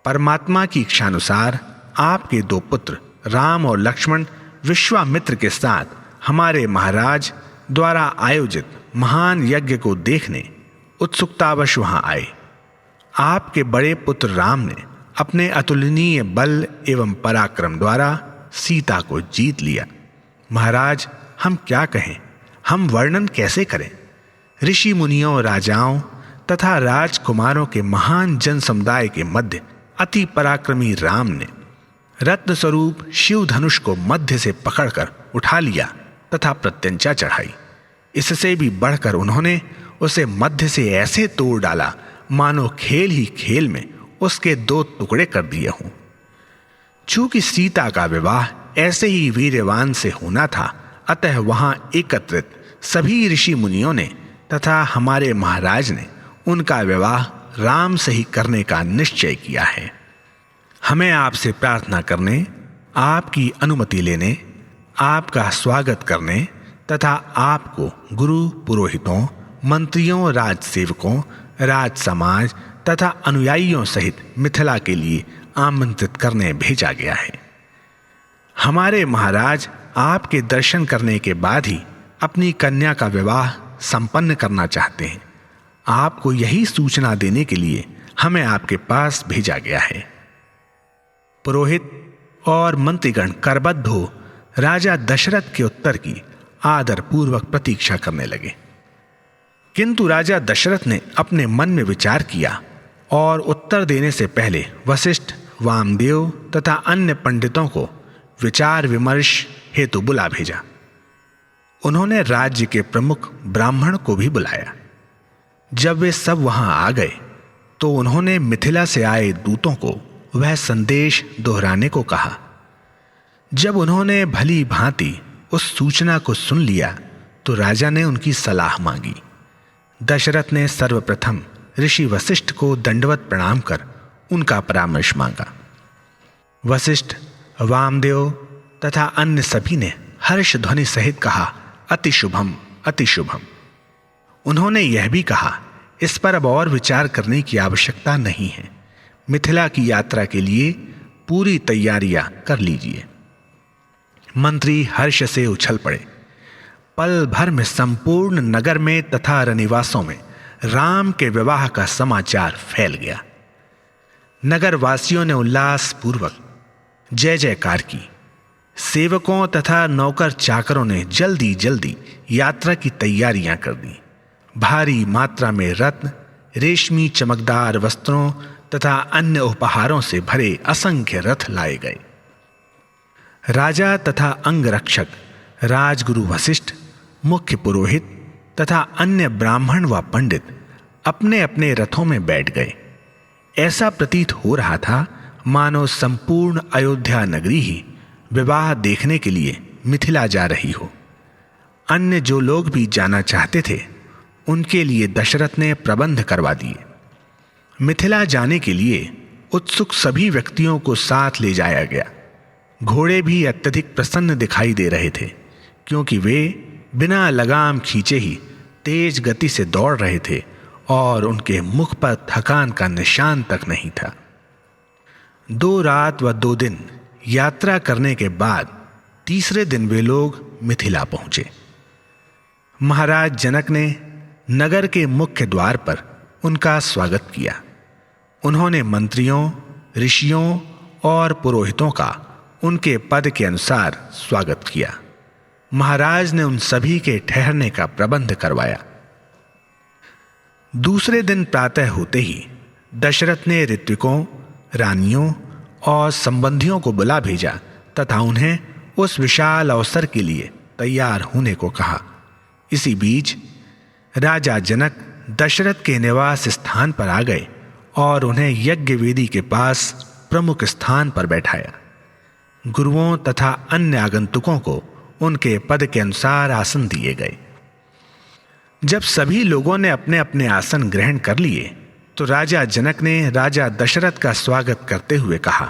परमात्मा की इच्छानुसार आपके 2 पुत्र राम और लक्ष्मण विश्वामित्र के साथ हमारे महाराज द्वारा आयोजित महान यज्ञ को देखने उत्सुकतावश वहां आए। आपके बड़े पुत्र राम ने अपने अतुलनीय बल एवं पराक्रम द्वारा सीता को जीत लिया। महाराज, हम क्या कहें, हम वर्णन कैसे करें। ऋषि मुनियों, राजाओं तथा राजकुमारों के महान जन समुदाय के मध्य अति पराक्रमी राम ने रत्न स्वरूप शिव धनुष को मध्य से पकड़कर उठा लिया तथा प्रत्यंचा चढ़ाई। इससे भी बढ़कर उन्होंने उसे मध्य से ऐसे तोड़ डाला मानो खेल ही खेल में उसके 2 टुकड़े कर दिए हों। चूंकि सीता का विवाह ऐसे ही वीर्यवान से होना था, अतः वहां एकत्रित सभी ऋषि मुनियों ने तथा हमारे महाराज ने उनका विवाह राम से ही करने का निश्चय किया है। हमें आपसे प्रार्थना करने, आपकी अनुमति लेने, आपका स्वागत करने तथा आपको गुरु, पुरोहितों, मंत्रियों, राजसेवकों, राज समाज तथा अनुयायियों सहित मिथिला के लिए आमंत्रित करने भेजा गया है। हमारे महाराज आपके दर्शन करने के बाद ही अपनी कन्या का विवाह संपन्न करना चाहते हैं। आपको यही सूचना देने के लिए हमें आपके पास भेजा गया है। पुरोहित और मंत्रीगण करबद्ध हो राजा दशरथ के उत्तर की आदर पूर्वक प्रतीक्षा करने लगे। किंतु राजा दशरथ ने अपने मन में विचार किया और उत्तर देने से पहले वशिष्ठ, वामदेव तथा अन्य पंडितों को विचार विमर्श हेतु बुला भेजा। उन्होंने राज्य के प्रमुख ब्राह्मण को भी बुलाया। जब वे सब वहां आ गए तो उन्होंने मिथिला से आए दूतों को वह संदेश दोहराने को कहा। जब उन्होंने भली भांति उस सूचना को सुन लिया तो राजा ने उनकी सलाह मांगी। दशरथ ने सर्वप्रथम ऋषि वशिष्ठ को दंडवत प्रणाम कर उनका परामर्श मांगा। वशिष्ठ, वामदेव तथा अन्य सभी ने हर्ष ध्वनि सहित कहा, अति शुभम, अति शुभम। उन्होंने यह भी कहा, इस पर अब और विचार करने की आवश्यकता नहीं है। मिथिला की यात्रा के लिए पूरी तैयारियां कर लीजिए। मंत्री हर्ष से उछल पड़े। पल भर में संपूर्ण नगर में तथा रनिवासों में राम के विवाह का समाचार फैल गया। नगर वासियों ने उल्लास पूर्वक जय जयकार की। सेवकों तथा नौकर चाकरों ने जल्दी जल्दी यात्रा की तैयारियां कर दी। भारी मात्रा में रत्न, रेशमी चमकदार वस्त्रों तथा अन्य उपहारों से भरे असंख्य रथ लाए गए। राजा तथा अंगरक्षक, राजगुरु वशिष्ठ, मुख्य पुरोहित तथा अन्य ब्राह्मण व पंडित अपने अपने रथों में बैठ गए। ऐसा प्रतीत हो रहा था मानो संपूर्ण अयोध्या नगरी ही विवाह देखने के लिए मिथिला जा रही हो। अन्य जो लोग भी जाना चाहते थे उनके लिए दशरथ ने प्रबंध करवा दिए। मिथिला जाने के लिए उत्सुक सभी व्यक्तियों को साथ ले जाया गया। घोड़े भी अत्यधिक प्रसन्न दिखाई दे रहे थे, क्योंकि वे बिना लगाम खींचे ही तेज गति से दौड़ रहे थे और उनके मुख पर थकान का निशान तक नहीं था। 2 रात व 2 दिन यात्रा करने के बाद तीसरे दिन वे लोग मिथिला पहुंचे। महाराज जनक ने नगर के मुख्य द्वार पर उनका स्वागत किया। उन्होंने मंत्रियों, ऋषियों और पुरोहितों का उनके पद के अनुसार स्वागत किया। महाराज ने उन सभी के ठहरने का प्रबंध करवाया। दूसरे दिन प्रातः होते ही दशरथ ने ऋत्विकों, रानियों और संबंधियों को बुला भेजा तथा उन्हें उस विशाल अवसर के लिए तैयार होने को कहा। इसी बीच राजा जनक दशरथ के निवास स्थान पर आ गए और उन्हें यज्ञ वेदी के पास प्रमुख स्थान पर बैठाया। गुरुओं तथा अन्य आगंतुकों को उनके पद के अनुसार आसन दिए गए। जब सभी लोगों ने अपने अपने आसन ग्रहण कर लिए तो राजा जनक ने राजा दशरथ का स्वागत करते हुए कहा,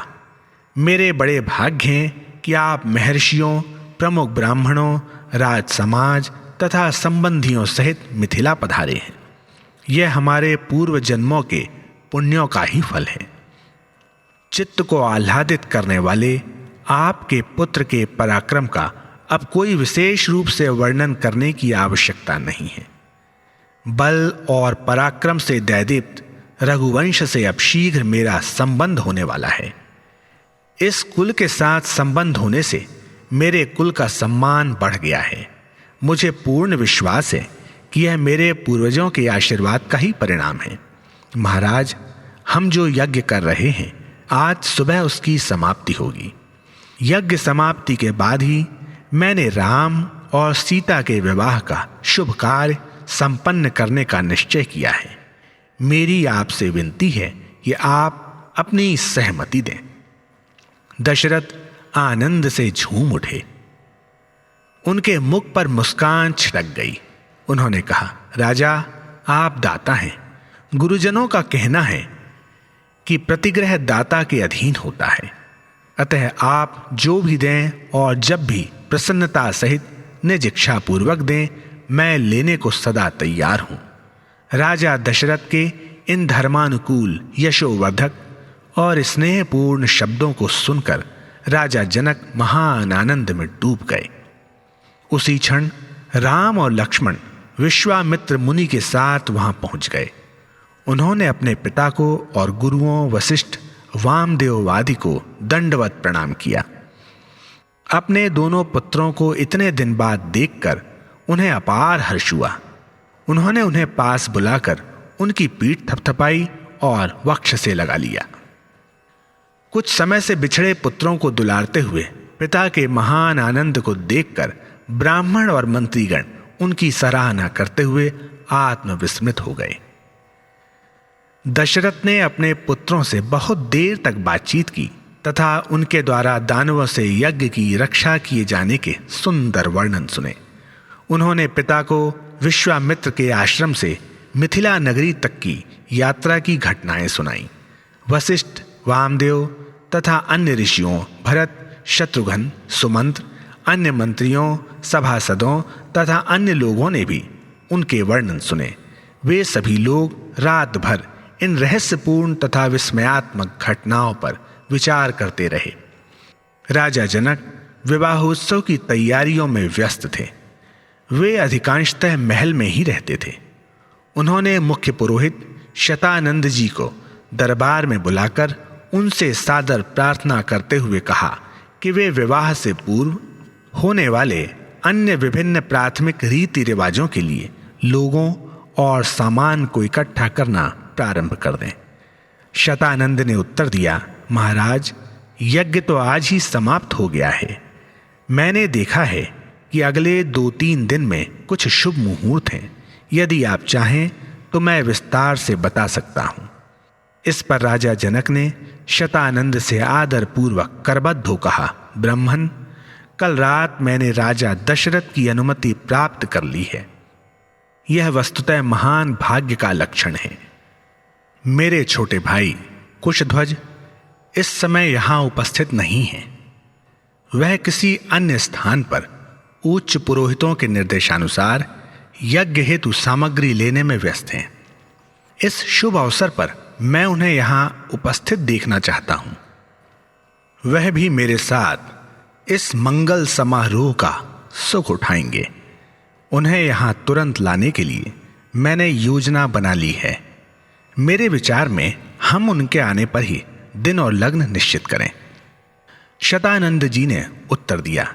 मेरे बड़े भाग्य हैं कि आप महर्षियों, प्रमुख ब्राह्मणों, राज समाज तथा संबंधियों सहित मिथिला पधारे हैं। यह हमारे पूर्व जन्मों के पुण्यों का ही फल है। चित्त को आह्लादित करने वाले आपके पुत्र के पराक्रम का अब कोई विशेष रूप से वर्णन करने की आवश्यकता नहीं है। बल और पराक्रम से दैदीप्त रघुवंश से अब शीघ्र मेरा संबंध होने वाला है। इस कुल के साथ संबंध होने से मेरे कुल का सम्मान बढ़ गया है। मुझे पूर्ण विश्वास है कि यह मेरे पूर्वजों के आशीर्वाद का ही परिणाम है। महाराज, हम जो यज्ञ कर रहे हैं, आज सुबह उसकी समाप्ति होगी। यज्ञ समाप्ति के बाद ही मैंने राम और सीता के विवाह का शुभ कार्य संपन्न करने का निश्चय किया है। मेरी आपसे विनती है कि आप अपनी सहमति दें। दशरथ आनंद से झूम उठे। उनके मुख पर मुस्कान छिटक गई। उन्होंने कहा, राजा, आप दाता हैं। गुरुजनों का कहना है कि प्रतिग्रह दाता के अधीन होता है। अतः आप जो भी दें और जब भी प्रसन्नता सहित निज इच्छा पूर्वक दें, मैं लेने को सदा तैयार हूं। राजा दशरथ के इन धर्मानुकूल, यशोवर्धक और स्नेहपूर्ण शब्दों को सुनकर राजा जनक महान आनंद में डूब गए। उसी क्षण राम और लक्ष्मण विश्वामित्र मुनि के साथ वहां पहुंच गए। उन्होंने अपने पिता को और गुरुओं वशिष्ठ, वामदेव आदि को दंडवत प्रणाम किया। अपने दोनों पुत्रों को इतने दिन बाद देखकर उन्हें अपार हर्ष हुआ। उन्होंने उन्हें पास बुलाकर उनकी पीठ थपथपाई और वक्ष से लगा लिया। कुछ समय से बिछड़े पुत्रों को दुलारते हुए पिता के महान आनंद को देखकर ब्राह्मण और मंत्रीगण उनकी सराहना करते हुए आत्मविस्मृत हो गए। दशरथ ने अपने पुत्रों से बहुत देर तक बातचीत की तथा उनके द्वारा दानवों से यज्ञ की रक्षा किए जाने के सुंदर वर्णन सुने। उन्होंने पिता को विश्वामित्र के आश्रम से मिथिला नगरी तक की यात्रा की घटनाएं सुनाई। वशिष्ठ, वामदेव तथा अन्य ऋषियों, भरत, शत्रुघ्न, सुमंत्र, अन्य मंत्रियों, सभासदों तथा अन्य लोगों ने भी उनके वर्णन सुने। वे सभी लोग रात भर इन रहस्यपूर्ण तथा विस्मयात्मक घटनाओं पर विचार करते रहे। राजा जनक विवाहोत्सव की तैयारियों में व्यस्त थे। वे अधिकांशतः महल में ही रहते थे। उन्होंने मुख्य पुरोहित शतानंद जी को दरबार में बुलाकर उनसे सादर प्रार्थना करते हुए कहा कि वे विवाह से पूर्व होने वाले अन्य विभिन्न प्राथमिक रीति रिवाजों के लिए लोगों और सामान को इकट्ठा करना प्रारंभ कर दें। शतानंद ने उत्तर दिया, महाराज, यज्ञ तो आज ही समाप्त हो गया है। मैंने देखा है कि अगले 2-3 दिन में कुछ शुभ मुहूर्त हैं। यदि आप चाहें तो मैं विस्तार से बता सकता हूं। इस पर राजा जनक ने शतानंद से आदर पूर्वक करबद्ध कहा, ब्राह्मण, कल रात मैंने राजा दशरथ की अनुमति प्राप्त कर ली है। यह वस्तुतः महान भाग्य का लक्षण है। मेरे छोटे भाई कुशध्वज इस समय यहां उपस्थित नहीं है। वह किसी अन्य स्थान पर उच्च पुरोहितों के निर्देशानुसार यज्ञ हेतु सामग्री लेने में व्यस्त हैं। इस शुभ अवसर पर मैं उन्हें यहां उपस्थित देखना चाहता हूं। वह भी मेरे साथ इस मंगल समारोह का सुख उठाएंगे। उन्हें यहां तुरंत लाने के लिए मैंने योजना बना ली है। मेरे विचार में हम उनके आने पर ही दिन और लग्न निश्चित करें। शतानंद जी ने उत्तर दिया,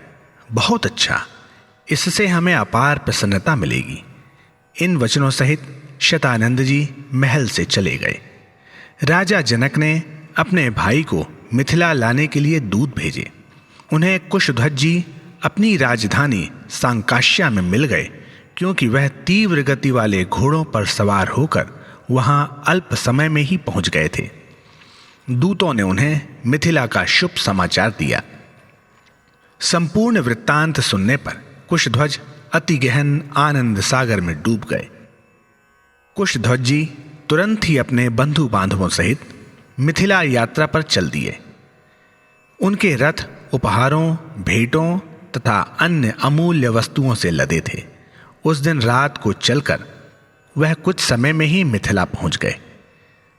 बहुत अच्छा, इससे हमें अपार प्रसन्नता मिलेगी। इन वचनों सहित शतानंद जी महल से चले गए। राजा जनक ने अपने भाई को मिथिला लाने के लिए दूत भेजे। उन्हें कुशध्वज जी अपनी राजधानी सांकाश्या में मिल गए, क्योंकि वह तीव्र गति वाले घोड़ों पर सवार होकर वहां अल्प समय में ही पहुंच गए थे। दूतों ने उन्हें मिथिला का शुभ समाचार दिया। संपूर्ण वृत्तांत सुनने पर कुशध्वज अति गहन आनंद सागर में डूब गए। कुशध्वज जी तुरंत ही अपने बंधु बांधवों सहित मिथिला यात्रा पर चल दिए। उनके रथ उपहारों, भेंटों तथा अन्य अमूल्य वस्तुओं से लदे थे। उस दिन रात को चलकर वह कुछ समय में ही मिथिला पहुंच गए।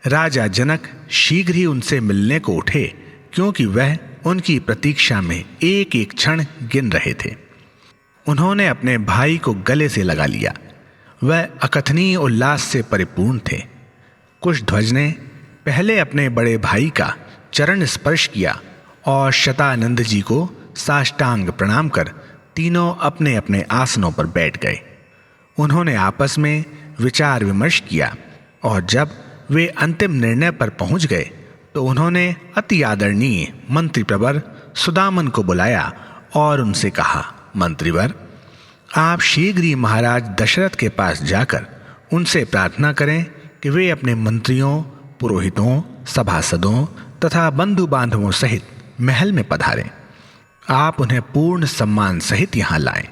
राजा जनक शीघ्र ही उनसे मिलने को उठे, क्योंकि वह उनकी प्रतीक्षा में एक एक क्षण गिन रहे थे। उन्होंने अपने भाई को गले से लगा लिया। वह अकथनीय उल्लास से परिपूर्ण थे। कुशध्वज ने पहले अपने बड़े भाई का चरण स्पर्श किया और शतानंद जी को साष्टांग प्रणाम कर तीनों अपने अपने आसनों पर बैठ गए। उन्होंने आपस में विचार विमर्श किया और जब वे अंतिम निर्णय पर पहुंच गए तो उन्होंने अति आदरणीय मंत्रिप्रवर सुदामन को बुलाया और उनसे कहा, मंत्रिवर, आप शीघ्र ही महाराज दशरथ के पास जाकर उनसे प्रार्थना करें कि वे अपने मंत्रियों, पुरोहितों, सभासदों तथा बंधु बांधवों सहित महल में पधारें। आप उन्हें पूर्ण सम्मान सहित यहां लाएं।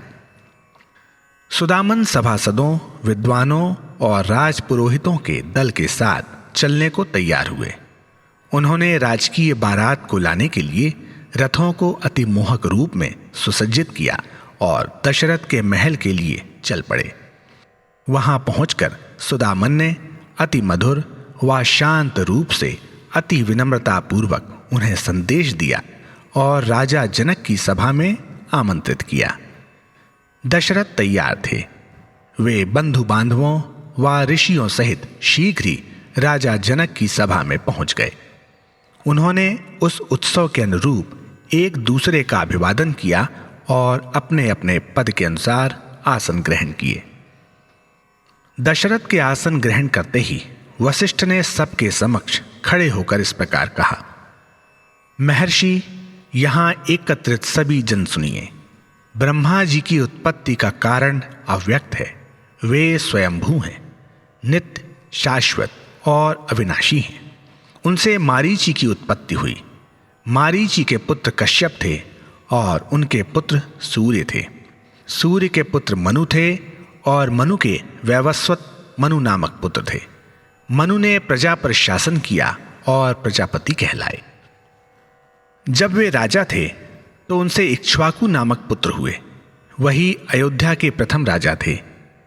सुदामन सभासदों, विद्वानों और राजपुरोहितों के दल के साथ चलने को तैयार हुए। उन्होंने राजकीय बारात को लाने के लिए रथों को अति मोहक रूप में सुसज्जित किया और दशरथ के महल के लिए चल पड़े। वहां पहुंचकर सुदामन ने अति मधुर व शांत रूप से अति विनम्रता पूर्वक उन्हें संदेश दिया और राजा जनक की सभा में आमंत्रित किया। दशरथ तैयार थे। वे बंधु बांधवों व ऋषियों सहित शीघ्र ही राजा जनक की सभा में पहुंच गए। उन्होंने उस उत्सव के अनुरूप एक दूसरे का अभिवादन किया और अपने अपने पद के अनुसार आसन ग्रहण किए। दशरथ के आसन ग्रहण करते ही वशिष्ठ ने सबके समक्ष खड़े होकर इस प्रकार कहा, महर्षि, यहां एकत्रित सभी जन सुनिए। ब्रह्मा जी की उत्पत्ति का कारण अव्यक्त है। वे स्वयंभू हैं, नित्य, शाश्वत और अविनाशी हैं। उनसे मारीची की उत्पत्ति हुई। मारीची के पुत्र कश्यप थे और उनके पुत्र सूर्य थे। सूर्य के पुत्र मनु थे और मनु के वैवस्वत मनु नामक पुत्र थे। मनु ने प्रजा पर शासन किया और प्रजापति कहलाए। जब वे राजा थे तो उनसे इक्ष्वाकु नामक पुत्र हुए। वही अयोध्या के प्रथम राजा थे,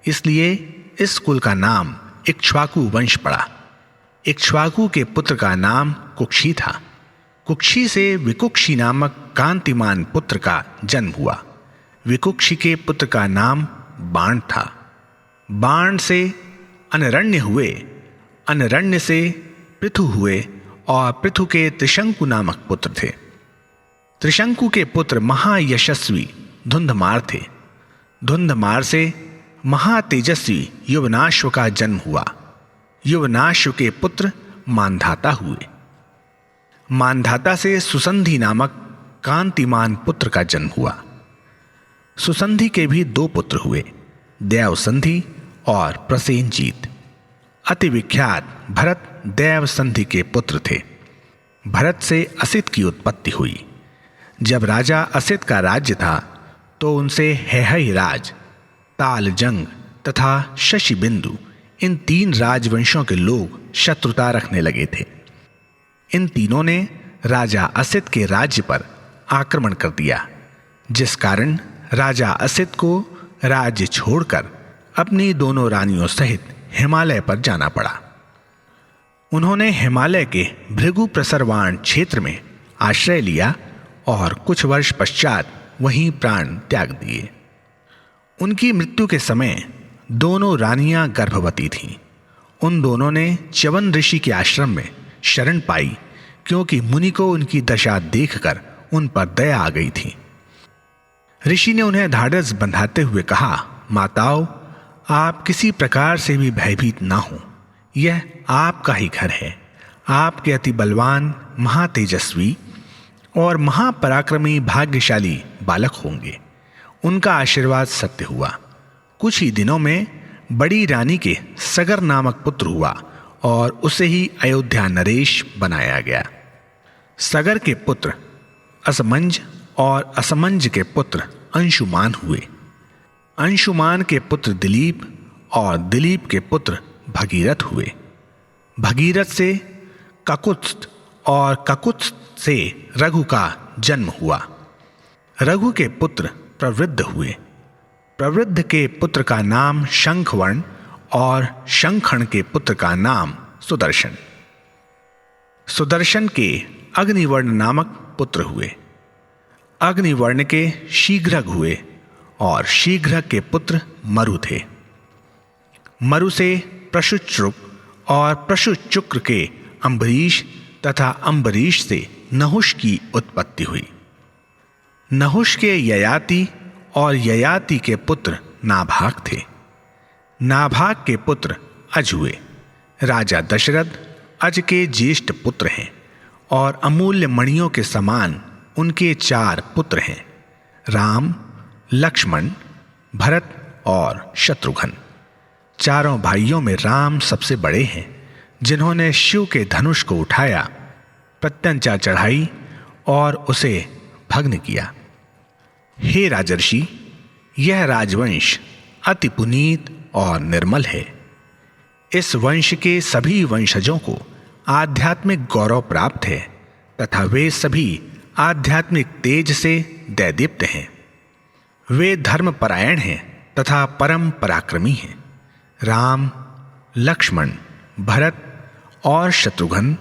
इसलिए इस कुल का नाम इक्ष्वाकु वंश पड़ा। इक्ष्वाकु के पुत्र का नाम कुक्षी था। कुक्षी से विकुक्षी नामक कांतिमान पुत्र का जन्म हुआ। विकुक्षी के पुत्र का नाम बाण था। बाण से अनरण्य हुए, अनरण्य से पृथु हुए और पृथु के त्रिशंकु नामक पुत्र थे। त्रिशंकु के पुत्र महायशस्वी धुंधमार थे। धुंधमार से महातेजस्वी युवनाश्व का जन्म हुआ। युवनाश्व के पुत्र मानधाता हुए। मानधाता से सुसंधि नामक कांतिमान पुत्र का जन्म हुआ। सुसंधि के भी दो पुत्र हुए, देवसंधि और प्रसेनजीत। अति विख्यात भरत देवसंधि के पुत्र थे। भरत से असित की उत्पत्ति हुई। जब राजा असित का राज्य था तो उनसे हैहय राज, तालजंग तथा शशिबिंदु, इन तीन राजवंशों के लोग शत्रुता रखने लगे थे। इन तीनों ने राजा असित के राज्य पर आक्रमण कर दिया, जिस कारण राजा असित को राज्य छोड़कर अपनी दोनों रानियों सहित हिमालय पर जाना पड़ा। उन्होंने हिमालय के भृगु प्रसरवाण क्षेत्र में आश्रय लिया और कुछ वर्ष पश्चात वहीं प्राण त्याग दिए। उनकी मृत्यु के समय दोनों रानियां गर्भवती थीं। उन दोनों ने च्यवन ऋषि के आश्रम में शरण पाई, क्योंकि मुनि को उनकी दशा देखकर उन पर दया आ गई थी। ऋषि ने उन्हें ढाढ़स बंधाते हुए कहा, माताओं, आप किसी प्रकार से भी भयभीत ना हो। यह आपका ही घर है। आपके अति बलवान, महातेजस्वी और महापराक्रमी भाग्यशाली बालक होंगे। उनका आशीर्वाद सत्य हुआ। कुछ ही दिनों में बड़ी रानी के सगर नामक पुत्र हुआ और उसे ही अयोध्या नरेश बनाया गया। सगर के पुत्र असमंज और असमंज के पुत्र अंशुमान हुए। अंशुमान के पुत्र दिलीप और दिलीप के पुत्र भगीरथ हुए। भगीरथ से ककुत्स्थ और ककुत्स्थ से रघु का जन्म हुआ। रघु के पुत्र प्रवृद्ध हुए। प्रवृद्ध के पुत्र का नाम शंखवर्ण और शंखण के पुत्र का नाम सुदर्शन। सुदर्शन के अग्निवर्ण नामक पुत्र हुए। अग्निवर्ण के शीघ्रग हुए और शीघ्रग के पुत्र मरु थे। मरु से प्रशुच्रुक और प्रशुचुक्र के अम्बरीश तथा अम्बरीश से नहुष की उत्पत्ति हुई। नहुष के ययाति और ययाति के पुत्र नाभाग थे। नाभाग के पुत्र अज हुए। राजा दशरथ अज के ज्येष्ठ पुत्र हैं और अमूल्य मणियों के समान उनके 4 पुत्र हैं, राम, लक्ष्मण, भरत और शत्रुघ्न। चारों भाइयों में राम सबसे बड़े हैं, जिन्होंने शिव के धनुष को उठाया, प्रत्यंचा चढ़ाई और उसे भग्न किया। हे राजर्षि, यह राजवंश अति पुनीत और निर्मल है। इस वंश के सभी वंशजों को आध्यात्मिक गौरव प्राप्त है तथा वे सभी आध्यात्मिक तेज से दैदीप्त हैं। वे धर्मपरायण हैं तथा परम पराक्रमी हैं। राम, लक्ष्मण, भरत और शत्रुघ्न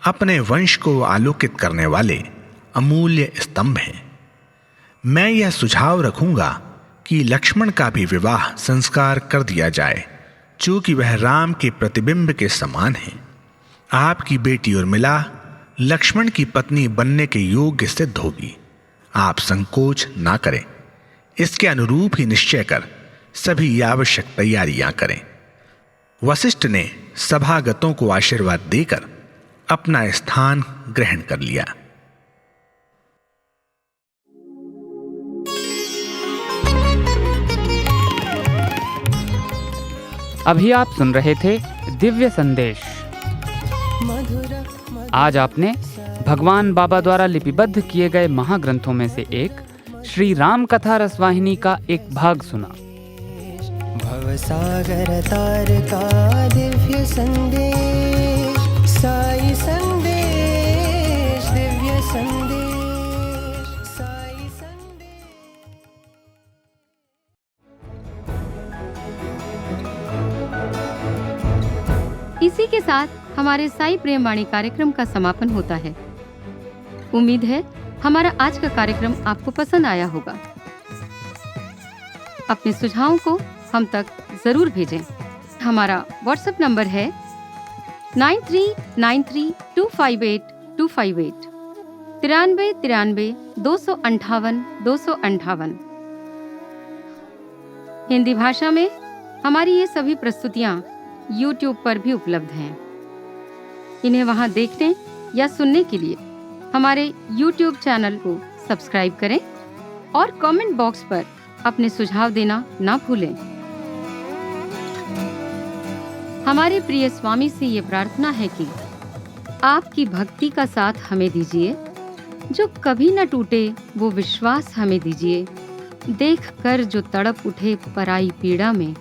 अपने वंश को आलोकित करने वाले अमूल्य स्तंभ हैं। मैं यह सुझाव रखूंगा कि लक्ष्मण का भी विवाह संस्कार कर दिया जाए, चूंकि वह राम के प्रतिबिंब के समान है। आपकी बेटी उर्मिला लक्ष्मण की पत्नी बनने के योग्य सिद्ध होगी। आप संकोच ना करें, इसके अनुरूप ही निश्चय कर सभी आवश्यक तैयारियां करें। वशिष्ठ ने सभागतों को आशीर्वाद देकर अपना स्थान ग्रहण कर लिया। अभी आप सुन रहे थे दिव्य संदेश। आज आपने भगवान बाबा द्वारा लिपिबद्ध किए गए महाग्रंथों में से एक श्री राम कथा रसवाहिनी का एक भाग सुना। भवसागर तार का दिव्य संदेश, साई संदेश, दिव्य संदेश, साई संदेश। इसी के साथ हमारे साई प्रेम वाणी कार्यक्रम का समापन होता है। उम्मीद है हमारा आज का कार्यक्रम आपको पसंद आया होगा। अपने सुझावों को हम तक जरूर भेजें। हमारा व्हाट्सएप नंबर है 9393258258 9393 258 258। हिंदी भाषा में हमारी ये सभी प्रस्तुतियाँ YouTube पर भी उपलब्ध हैं। इन्हें वहां देखने या सुनने के लिए हमारे YouTube चैनल को सब्सक्राइब करें और कमेंट बॉक्स पर अपने सुझाव देना ना भूलें। हमारे प्रिय स्वामी से ये प्रार्थना है कि आपकी भक्ति का साथ हमें दीजिए, जो कभी न टूटे वो विश्वास हमें दीजिए। देख कर जो तड़प उठे पराई पीड़ा में,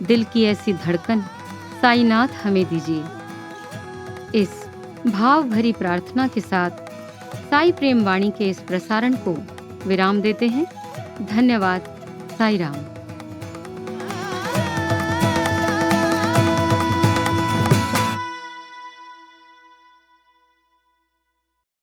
दिल की ऐसी धड़कन साईनाथ हमें दीजिए। इस भाव भरी प्रार्थना के साथ साई प्रेम वाणी के इस प्रसारण को विराम देते हैं। धन्यवाद। साई राम।